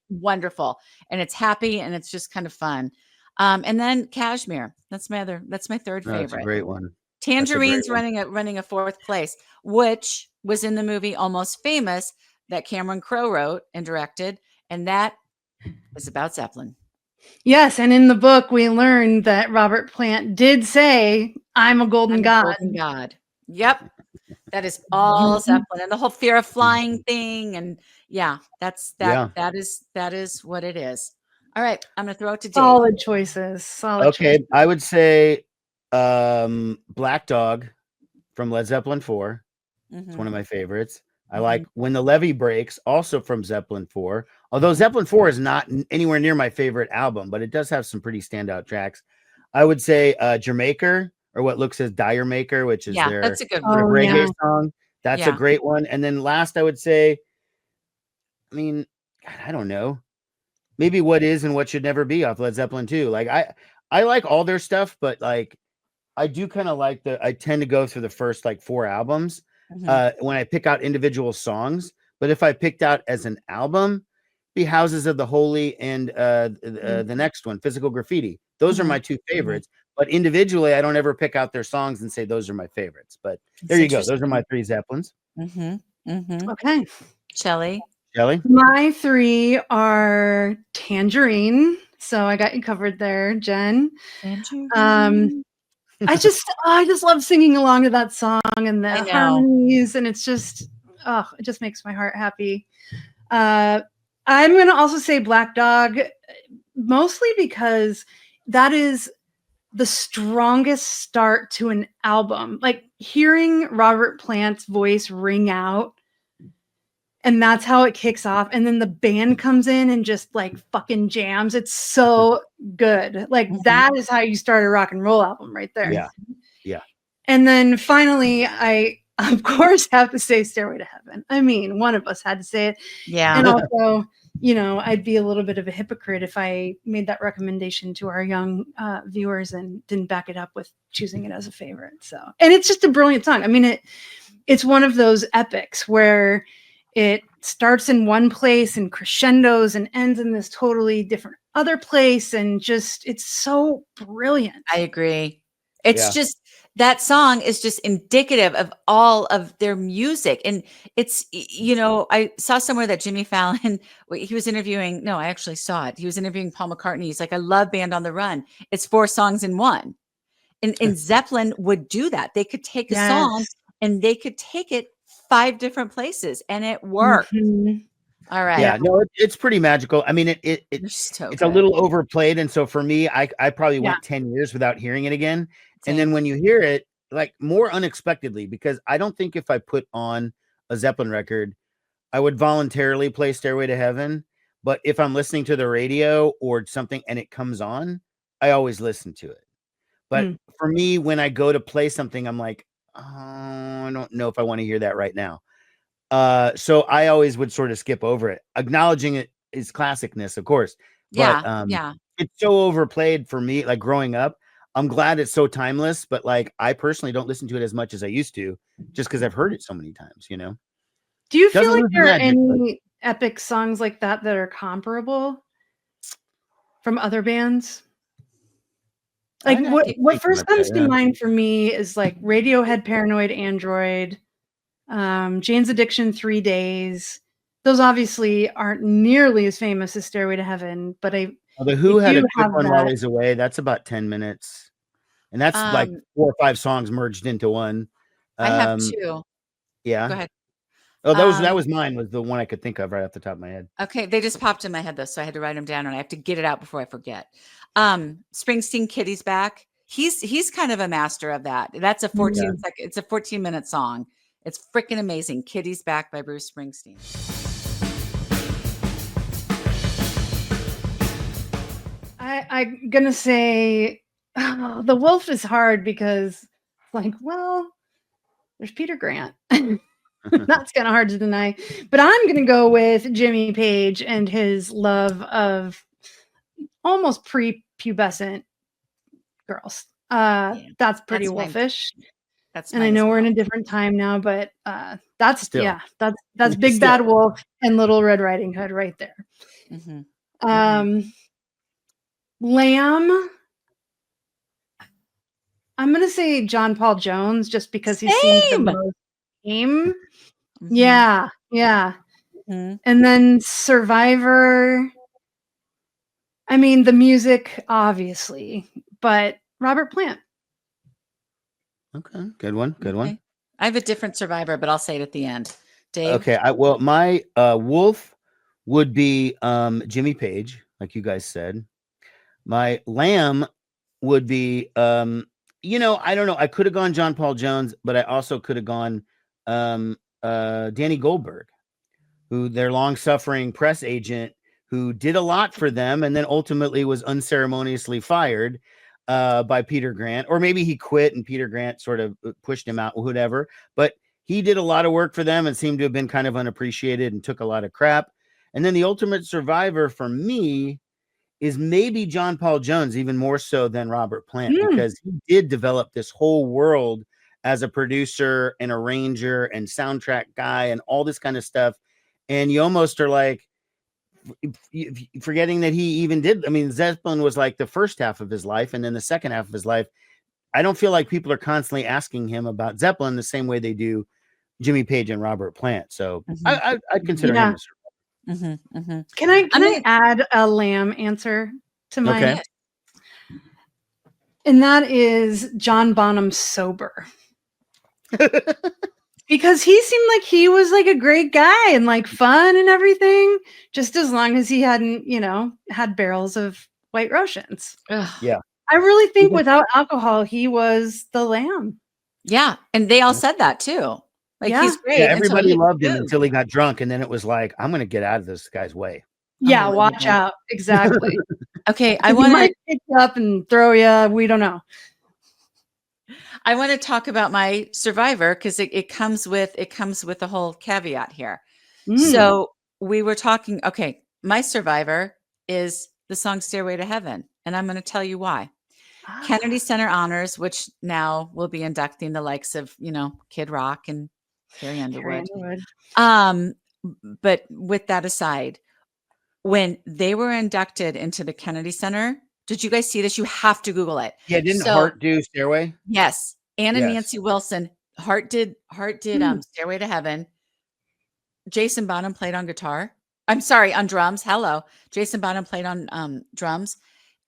wonderful, and it's happy, and it's just kind of fun. And then Kashmir. That's my third favorite. That's a great one. Tangerine's running a 4th place, which was in the movie Almost Famous that Cameron Crowe wrote and directed, and that is about Zeppelin. Yes, and in the book we learned that Robert Plant did say, "I'm a golden god." Golden god. Yep. That is all Zeppelin, and the whole fear of flying thing, and that is what it is. All right, I'm gonna throw it to Dave. Solid choices. Okay, I would say Black Dog from Led Zeppelin 4. It's one of my favorites. I like When the Levee Breaks, also from Zeppelin 4. Although Zeppelin 4 is not anywhere near my favorite album, but it does have some pretty standout tracks. I would say Jamaica, or what looks as Dire Maker, which is their that's a good reggae song. That's a great one. And then last, I would say, I mean, God, I don't know. Maybe What Is and What Should Never Be off Led Zeppelin 2. Like, I like all their stuff, but like, I do kind of like I tend to go through the first like 4 albums when I pick out individual songs. But if I picked out as an album, be Houses of the Holy and the next one, Physical Graffiti. Those are my 2 favorites. But individually, I don't ever pick out their songs and say those are my favorites. But there you go. Those are my 3 Zeppelins. Okay. Shelley? My 3 are Tangerine. So I got you covered there, Jen. I just love singing along to that song and the harmonies, and it's just, it just makes my heart happy. I'm going to also say Black Dog, mostly because that is the strongest start to an album. Like hearing Robert Plant's voice ring out, and that's how it kicks off. And then the band comes in and just like fucking jams. It's so good. Like that is how you start a rock and roll album right there. Yeah. And then finally, I of course have to say Stairway to Heaven. I mean, one of us had to say it. Yeah. And also I'd be a little bit of a hypocrite if I made that recommendation to our young viewers and didn't back it up with choosing it as a favorite. So, and it's just a brilliant song. I mean, it's one of those epics where it starts in one place and crescendos and ends in this totally different other place. And just, it's so brilliant. I agree. It's just, that song is just indicative of all of their music. And it's, I saw somewhere that Jimmy Fallon, he was interviewing, no, I actually saw it. He was interviewing Paul McCartney. He's like, I love Band on the Run. It's 4 songs in one. And Zeppelin would do that. They could take a song and they could take it 5 different places and it worked. All right. Yeah, no, it's pretty magical. I mean, it's a little overplayed. And so for me, I probably went 10 years without hearing it again. And then when you hear it, like more unexpectedly, because I don't think if I put on a Zeppelin record, I would voluntarily play Stairway to Heaven. But if I'm listening to the radio or something and it comes on, I always listen to it. But for me, when I go to play something, I'm like, oh, I don't know if I want to hear that right now. So I always would sort of skip over it, acknowledging it is classicness, of course. But it's so overplayed for me, like growing up. I'm glad it's so timeless, but like I personally don't listen to it as much as I used to, just because I've heard it so many times, Do you feel like there are any epic songs like that are comparable from other bands? Like what first comes to mind for me is like Radiohead, Paranoid Android, Jane's Addiction, 3 Days. Those obviously aren't nearly as famous as Stairway to Heaven, but The Who had a quick one while he's away. That's about 10 minutes. And that's like 4 or 5 songs merged into one. I have 2. Yeah. Go ahead. Oh, that was mine, was the one I could think of right off the top of my head. Okay. They just popped in my head though, so I had to write them down and I have to get it out before I forget. Springsteen, Kitty's Back. He's kind of a master of that. That's a 14-minute song. It's freaking amazing. Kitty's Back by Bruce Springsteen. I'm gonna say The Wolf is hard because like, well, there's Peter Grant. That's kind of hard to deny. But I'm gonna go with Jimmy Page and his love of almost pre-pubescent girls. That's pretty wolfish. And I know we're in a different time now, but that's Big Bad Wolf and Little Red Riding Hood right there. Lamb, I'm gonna say John Paul Jones just because he seems the most tame. Yeah. And then Survivor, I mean the music obviously, but Robert Plant. Okay, good one. I have a different Survivor, but I'll say it at the end. Dave? Okay, my wolf would be Jimmy Page, like you guys said. My lamb would be, I don't know. I could have gone John Paul Jones, but I also could have gone Danny Goldberg, who their long-suffering press agent, who did a lot for them and then ultimately was unceremoniously fired by Peter Grant, or maybe he quit and Peter Grant sort of pushed him out, whatever. But he did a lot of work for them and seemed to have been kind of unappreciated and took a lot of crap. And then the ultimate survivor for me is maybe John Paul Jones, even more so than Robert Plant, because he did develop this whole world as a producer and arranger and soundtrack guy and all this kind of stuff. And you almost are like forgetting that he even did. I mean, Zeppelin was like the first half of his life, and then the second half of his life, I don't feel like people are constantly asking him about Zeppelin the same way they do Jimmy Page and Robert Plant. So I'd consider him a survivor. Can I add a lamb answer to mine? Okay. And that is John Bonham Sober. Because he seemed like he was like a great guy and like fun and everything, just as long as he hadn't, had barrels of White Russians. Yeah. I really think without alcohol, he was the lamb. Yeah. And they all said that too. Like he's great. Yeah, everybody loved him until he got drunk. And then it was like, I'm going to get out of this guy's way. Yeah. Watch out. Exactly. Okay. I want to pick you up and throw you. We don't know. I want to talk about my survivor because it comes with a whole caveat here. So we were talking. Okay. my survivor is the song Stairway to Heaven. And I'm going to tell you why. Kennedy Center Honors, which now will be inducting the likes of, Kid Rock and Carrie Underwood. But with that aside, when they were inducted into the Kennedy Center, did you guys see this? You have to Google it. Yeah, didn't Hart do Stairway? Yes. Anna Nancy Wilson. Hart did Stairway to Heaven. Jason Bonham played on guitar. I'm sorry, on drums. Hello. Jason Bonham played on drums.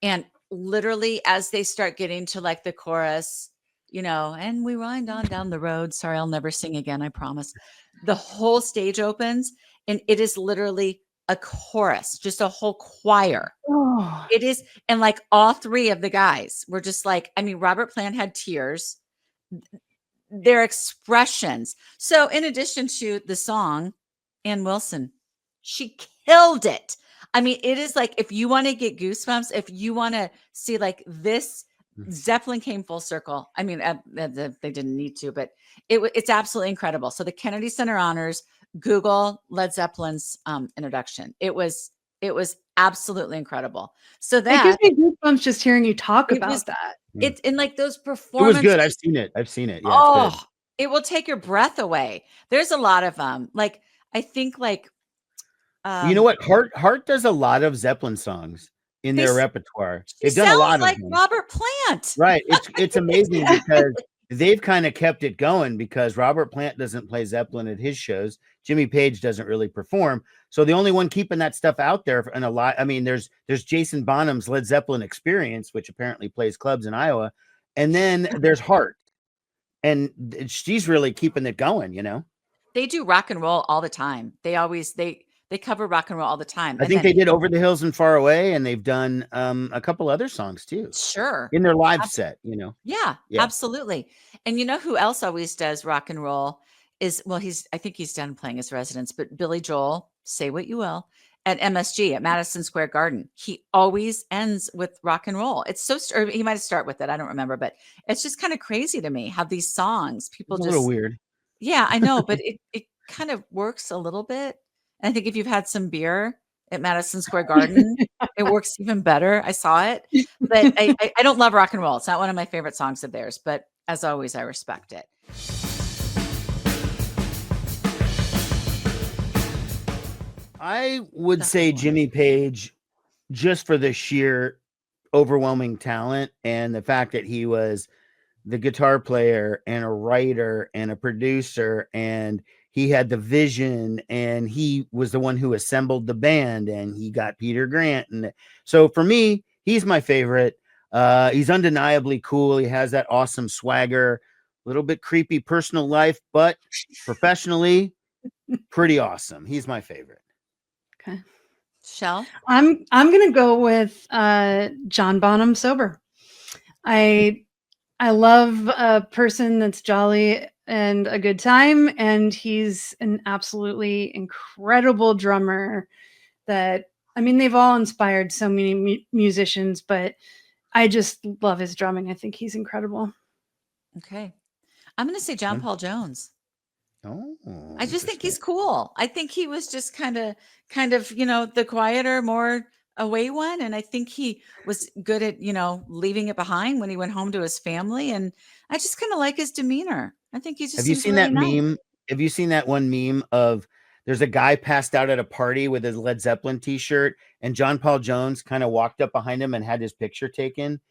And literally as they start getting to like the chorus, and we wind on down the road. Sorry, I'll never sing again, I promise. The whole stage opens and it is literally a chorus, just a whole choir. Oh. It is. And like all three of the guys were just like, Robert Plant had tears, their expressions. So in addition to the song, Ann Wilson, she killed it. It is like, if you want to get goosebumps, if you want to see like this, Zeppelin came full circle. They didn't need to, but it's absolutely incredible. So the Kennedy Center Honors, Google Led Zeppelin's introduction. It was absolutely incredible. So that it gives me goosebumps just hearing you talk about that. It's in like those performances. It was good. I've seen it. Yeah, it will take your breath away. There's a lot of them. Like I think like you know what? Hart does a lot of Zeppelin songs in their repertoire. They've done a lot like of them. Robert Plant. Right. It's amazing because they've kind of kept it going because Robert Plant doesn't play Zeppelin at his shows. Jimmy Page doesn't really perform. So the only one keeping that stuff out there and a lot. There's Jason Bonham's Led Zeppelin Experience, which apparently plays clubs in Iowa. And then there's Hart. And she's really keeping it going, They do rock and roll all the time. They cover rock and roll all the time. I think they did Over the Hills and Far Away, and they've done a couple other songs too. Sure. In their live set, Yeah, absolutely. And you know who else always does rock and roll is, I think he's done playing his residence, but Billy Joel, say what you will, at MSG at Madison Square Garden. He always ends with rock and roll. It's so, or he might start with it. I don't remember, but it's just kind of crazy to me how these songs, people just, a little weird. Yeah, I know, but it kind of works a little bit. And I think if you've had some beer at Madison Square Garden, it works even better. I saw it, but I don't love rock and roll. It's not one of my favorite songs of theirs, but as always, I respect it. I would say Jimmy Page, just for the sheer overwhelming talent and the fact that he was the guitar player and a writer and a producer, and he had the vision, and he was the one who assembled the band, and he got Peter Grant. And so for me, he's my favorite. He's undeniably cool. He has that awesome swagger, a little bit creepy personal life, but professionally pretty awesome. He's my favorite. Okay. Shell? I'm going to go with John Bonham sober. I love a person that's jolly and a good time, and he's an absolutely incredible drummer that, they've all inspired so many musicians, but I just love his drumming. I think he's incredible. Okay. I'm going to say John Paul Jones. Oh, I just think he's cool. I think he was just kind of, the quieter, more away one. And I think he was good at, leaving it behind when he went home to his family. And I just kind of like his demeanor. I think he's just. Have you seen that meme? Have you seen that one meme of there's a guy passed out at a party with his Led Zeppelin t-shirt, and John Paul Jones kind of walked up behind him and had his picture taken,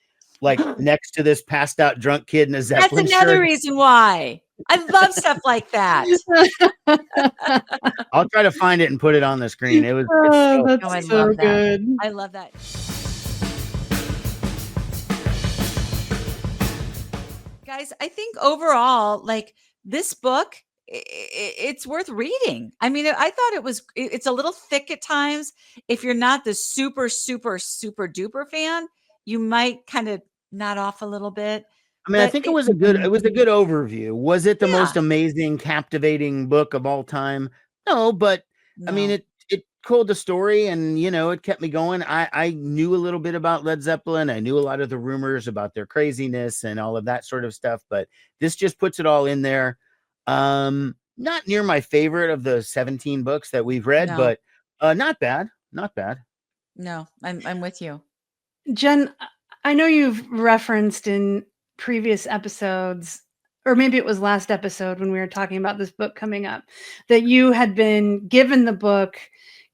like next to this passed out drunk kid in a Zeppelin That's another shirt? reason why I love stuff like that. I'll try to find it and put it on the screen. It was that's so good. I love that. Guys, I think overall, like this book, it's worth reading. I thought it's a little thick at times. If you're not the super, super, super duper fan, you might kind of nod off a little bit. I think it was a good overview. Was it the most amazing, captivating book of all time? No, but no. It told the story, and it kept me going. I knew a little bit about Led Zeppelin. I knew a lot of the rumors about their craziness and all of that sort of stuff, but this just puts it all in there. Not near my favorite of the 17 books that we've read, but not bad. not bad. No, I'm with you. Jen, I know you've referenced in previous episodes, or maybe it was last episode when we were talking about this book coming up, that you had been given the book,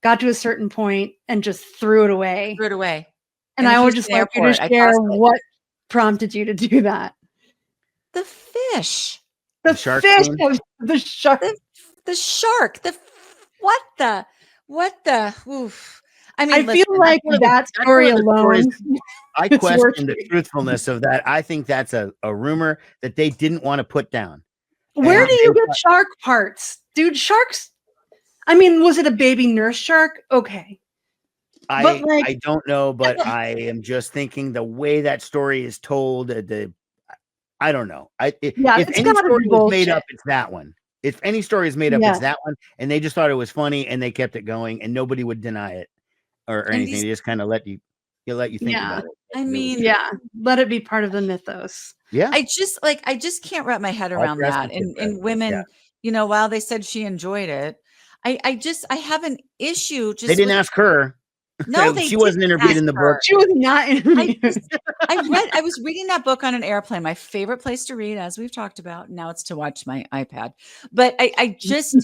got to a certain point, and just threw it away. Threw it away. And In the I would Houston just like you to airport, I share tossed it. what prompted you to do that. The fish. The shark fish scene? of the shark. The shark. What the oof. I mean, I feel listen, like one of the- that that's story one of the stories alone. I It's worth question the it. truthfulness of that. I think that's a rumor that they didn't want to put down. Where And do you they get shark parts? Dude, sharks. I mean, was it a baby nurse shark? Okay. But like, I don't know, but I am just thinking the way that story is told. I don't know. If it's any gotta story be was made bullshit. up, it's that one. If any story is made up, Yeah. it's that one. And they just thought it was funny, and they kept it going, and nobody would deny it or anything. They just kind of let you think Yeah. about it. I mean, Yeah, let it be part of the mythos. Yeah. I just can't wrap my head around that. And women, Yeah. you know, while they said she enjoyed it, I have an issue just They didn't with, ask her. no, they She wasn't didn't interviewed ask in the her. book. She was not interviewed. I was reading that book on an airplane, my favorite place to read, as we've talked about. Now it's to watch my iPad. But I just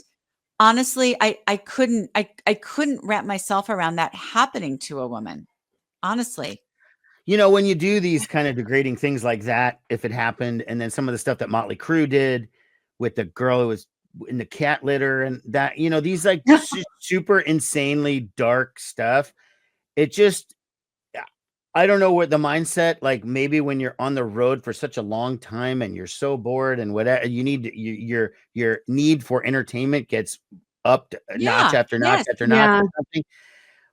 honestly, I couldn't wrap myself around that happening to a woman. Honestly. You know, when you do these kind of degrading things like that, if it happened, and then some of the stuff that Motley Crue did with the girl who was in the cat litter and that, you know, these like super insanely dark stuff. It just, I don't know what the mindset, like maybe when you're on the road for such a long time and you're so bored and whatever, you need your need for entertainment gets upped notch Yeah. after notch Yes. after notch or something.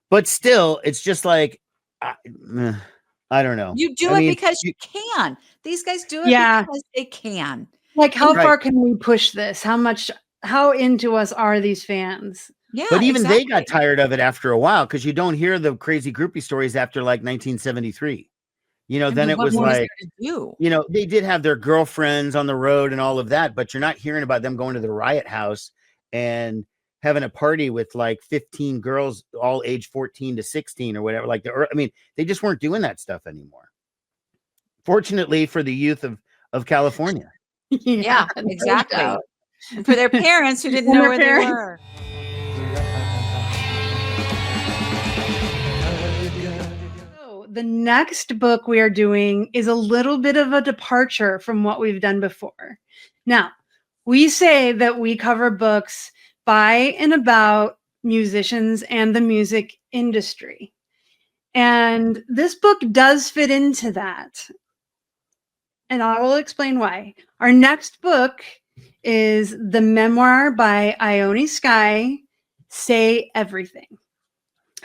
But still, it's just like, I don't know. You do I it mean, because you can. These guys do it Yeah. because they can. Like, how Right. far can we push this? How into us are these fans? Yeah. But even exactly. they got tired of it after a while because you don't hear the crazy groupie stories after like 1973. You know, I then mean, it what was more is like, there to do? you know, they did have their girlfriends on the road and all of that, but you're not hearing about them going to the riot house and having a party with like 15 girls, all age 14 to 16 or whatever. Like, I mean, they just weren't doing that stuff anymore. Fortunately for the youth of California. Yeah, no exactly. doubt. And for their parents who didn't And know their where parents. they were. So the next book we are doing is a little bit of a departure from what we've done before. Now, we say that we cover books by and about musicians and the music industry. And this book does fit into that. And I will explain why. Our next book is the memoir by Ione Skye, Say Everything.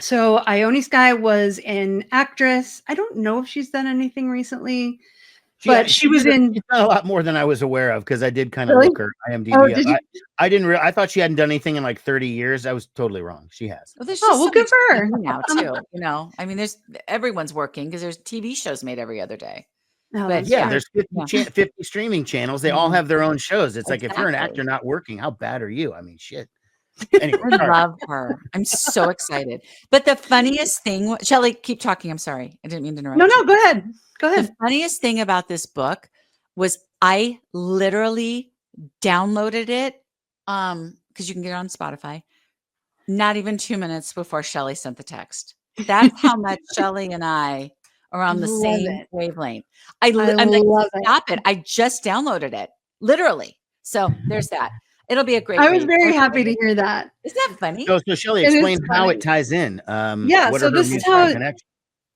So Ione Skye was an actress. I don't know if she's done anything recently, but she was in. She's done a lot more than I was aware of because I did kind of Really? look her IMDb Oh, up. did you? I didn't. I thought she hadn't done anything in like 30 years. I was totally wrong. She has. Well, there's Oh, just well, so good much for her. TV now too. You know, I mean, everyone's working because there's TV shows made every other day. Oh, But that's Yeah, true. there's 50 streaming channels. They all have their own shows. It's like if you're an Exactly. actor not working, how bad are you? I mean, shit. Anyway, I sorry. love her. I'm so excited. But the funniest thing, Shelley, keep talking. I'm sorry. I didn't mean to interrupt. No, go ahead. Go The ahead. funniest thing about this book was I literally downloaded it because you can get it on Spotify. Not even 2 minutes before Shelley sent the text. That's how much Shelley and I are on the Love same it. wavelength. I I'm like, love it. stop it. I just downloaded it. Literally. So there's that. It'll be a great I was read. very happy to hear that. Isn't that funny? So Shelley, It is explain how funny. it ties in. Yeah, what so are her this is musical how connections?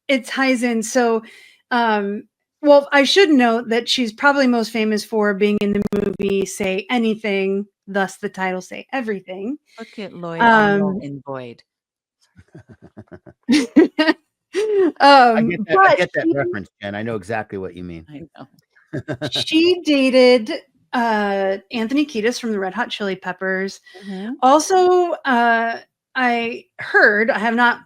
it ties in. So, well, I should note that she's probably most famous for being in the movie Say Anything, thus the title Say Everything. Look at Lloyd Arnold in Void. I get that she, reference, Jen. I know exactly what you mean. I know. she dated Anthony Kiedis from the Red Hot Chili Peppers. Mhm. Also, I heard, I have not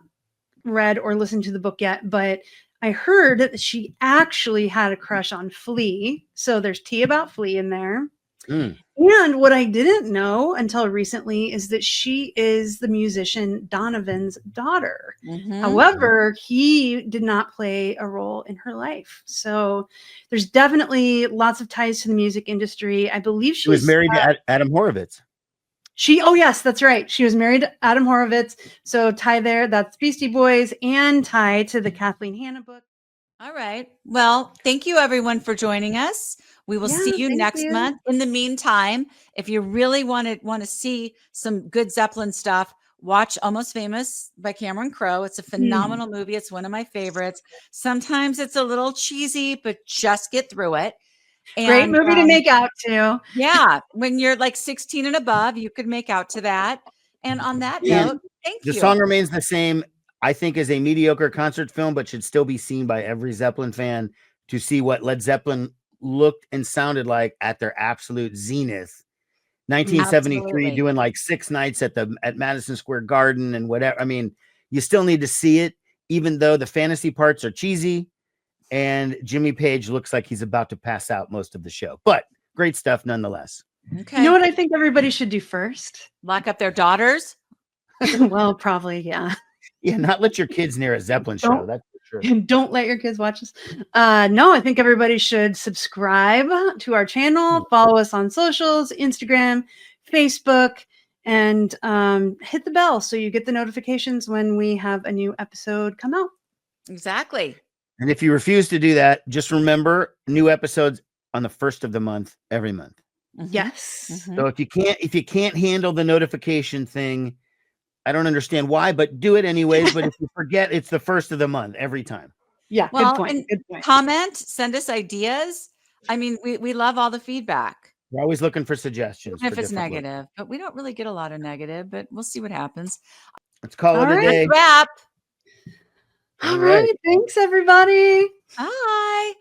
read or listened to the book yet, but I heard that she actually had a crush on Flea. So there's tea about Flea in there. Mm. And what I didn't know until recently is that she is the musician Donovan's daughter. However, he did not play a role in her life. So there's definitely lots of ties to the music industry. I believe She was married to Adam Horovitz. Oh yes, that's right. She was married to Adam Horovitz. So tie there, that's Beastie Boys, and tie to the Kathleen Hanna book. All right. Well, thank you everyone for joining us. We will see you next month. In the meantime, if you really want to see some good Zeppelin stuff, watch Almost Famous by Cameron Crowe. It's a phenomenal movie. It's one of my favorites. Sometimes it's a little cheesy, but just get through it. And, great movie to make out to. Yeah. When you're like 16 and above, you could make out to that. And on that note, thank you. The song remains the same, I think, as a mediocre concert film, but should still be seen by every Zeppelin fan to see what Led Zeppelin looked and sounded like at their absolute zenith. 1973, Absolutely. doing like 6 nights at Madison Square Garden and whatever. I mean, you still need to see it, even though the fantasy parts are cheesy and Jimmy Page looks like he's about to pass out most of the show. But great stuff nonetheless. Okay. You know what I think everybody should do first? Lock up their daughters. Well, probably, yeah. Yeah, not let your kids near a Zeppelin show. That's for sure. And don't let your kids watch this. No, I think everybody should subscribe to our channel, follow us on socials, Instagram, Facebook, and hit the bell so you get the notifications when we have a new episode come out. Exactly. And if you refuse to do that, just remember new episodes on the 1st of the month, every month. Yes. So if you can't handle the notification thing, I don't understand why, but do it anyways. But if you forget, it's the 1st of the month every time. Yeah. Well, good point. Comment, send us ideas. I mean, we love all the feedback. We're always looking for suggestions. Even if it's negative, but we don't really get a lot of negative, but we'll see what happens. Let's call it a day. Wrap. All right. Thanks, everybody. Bye.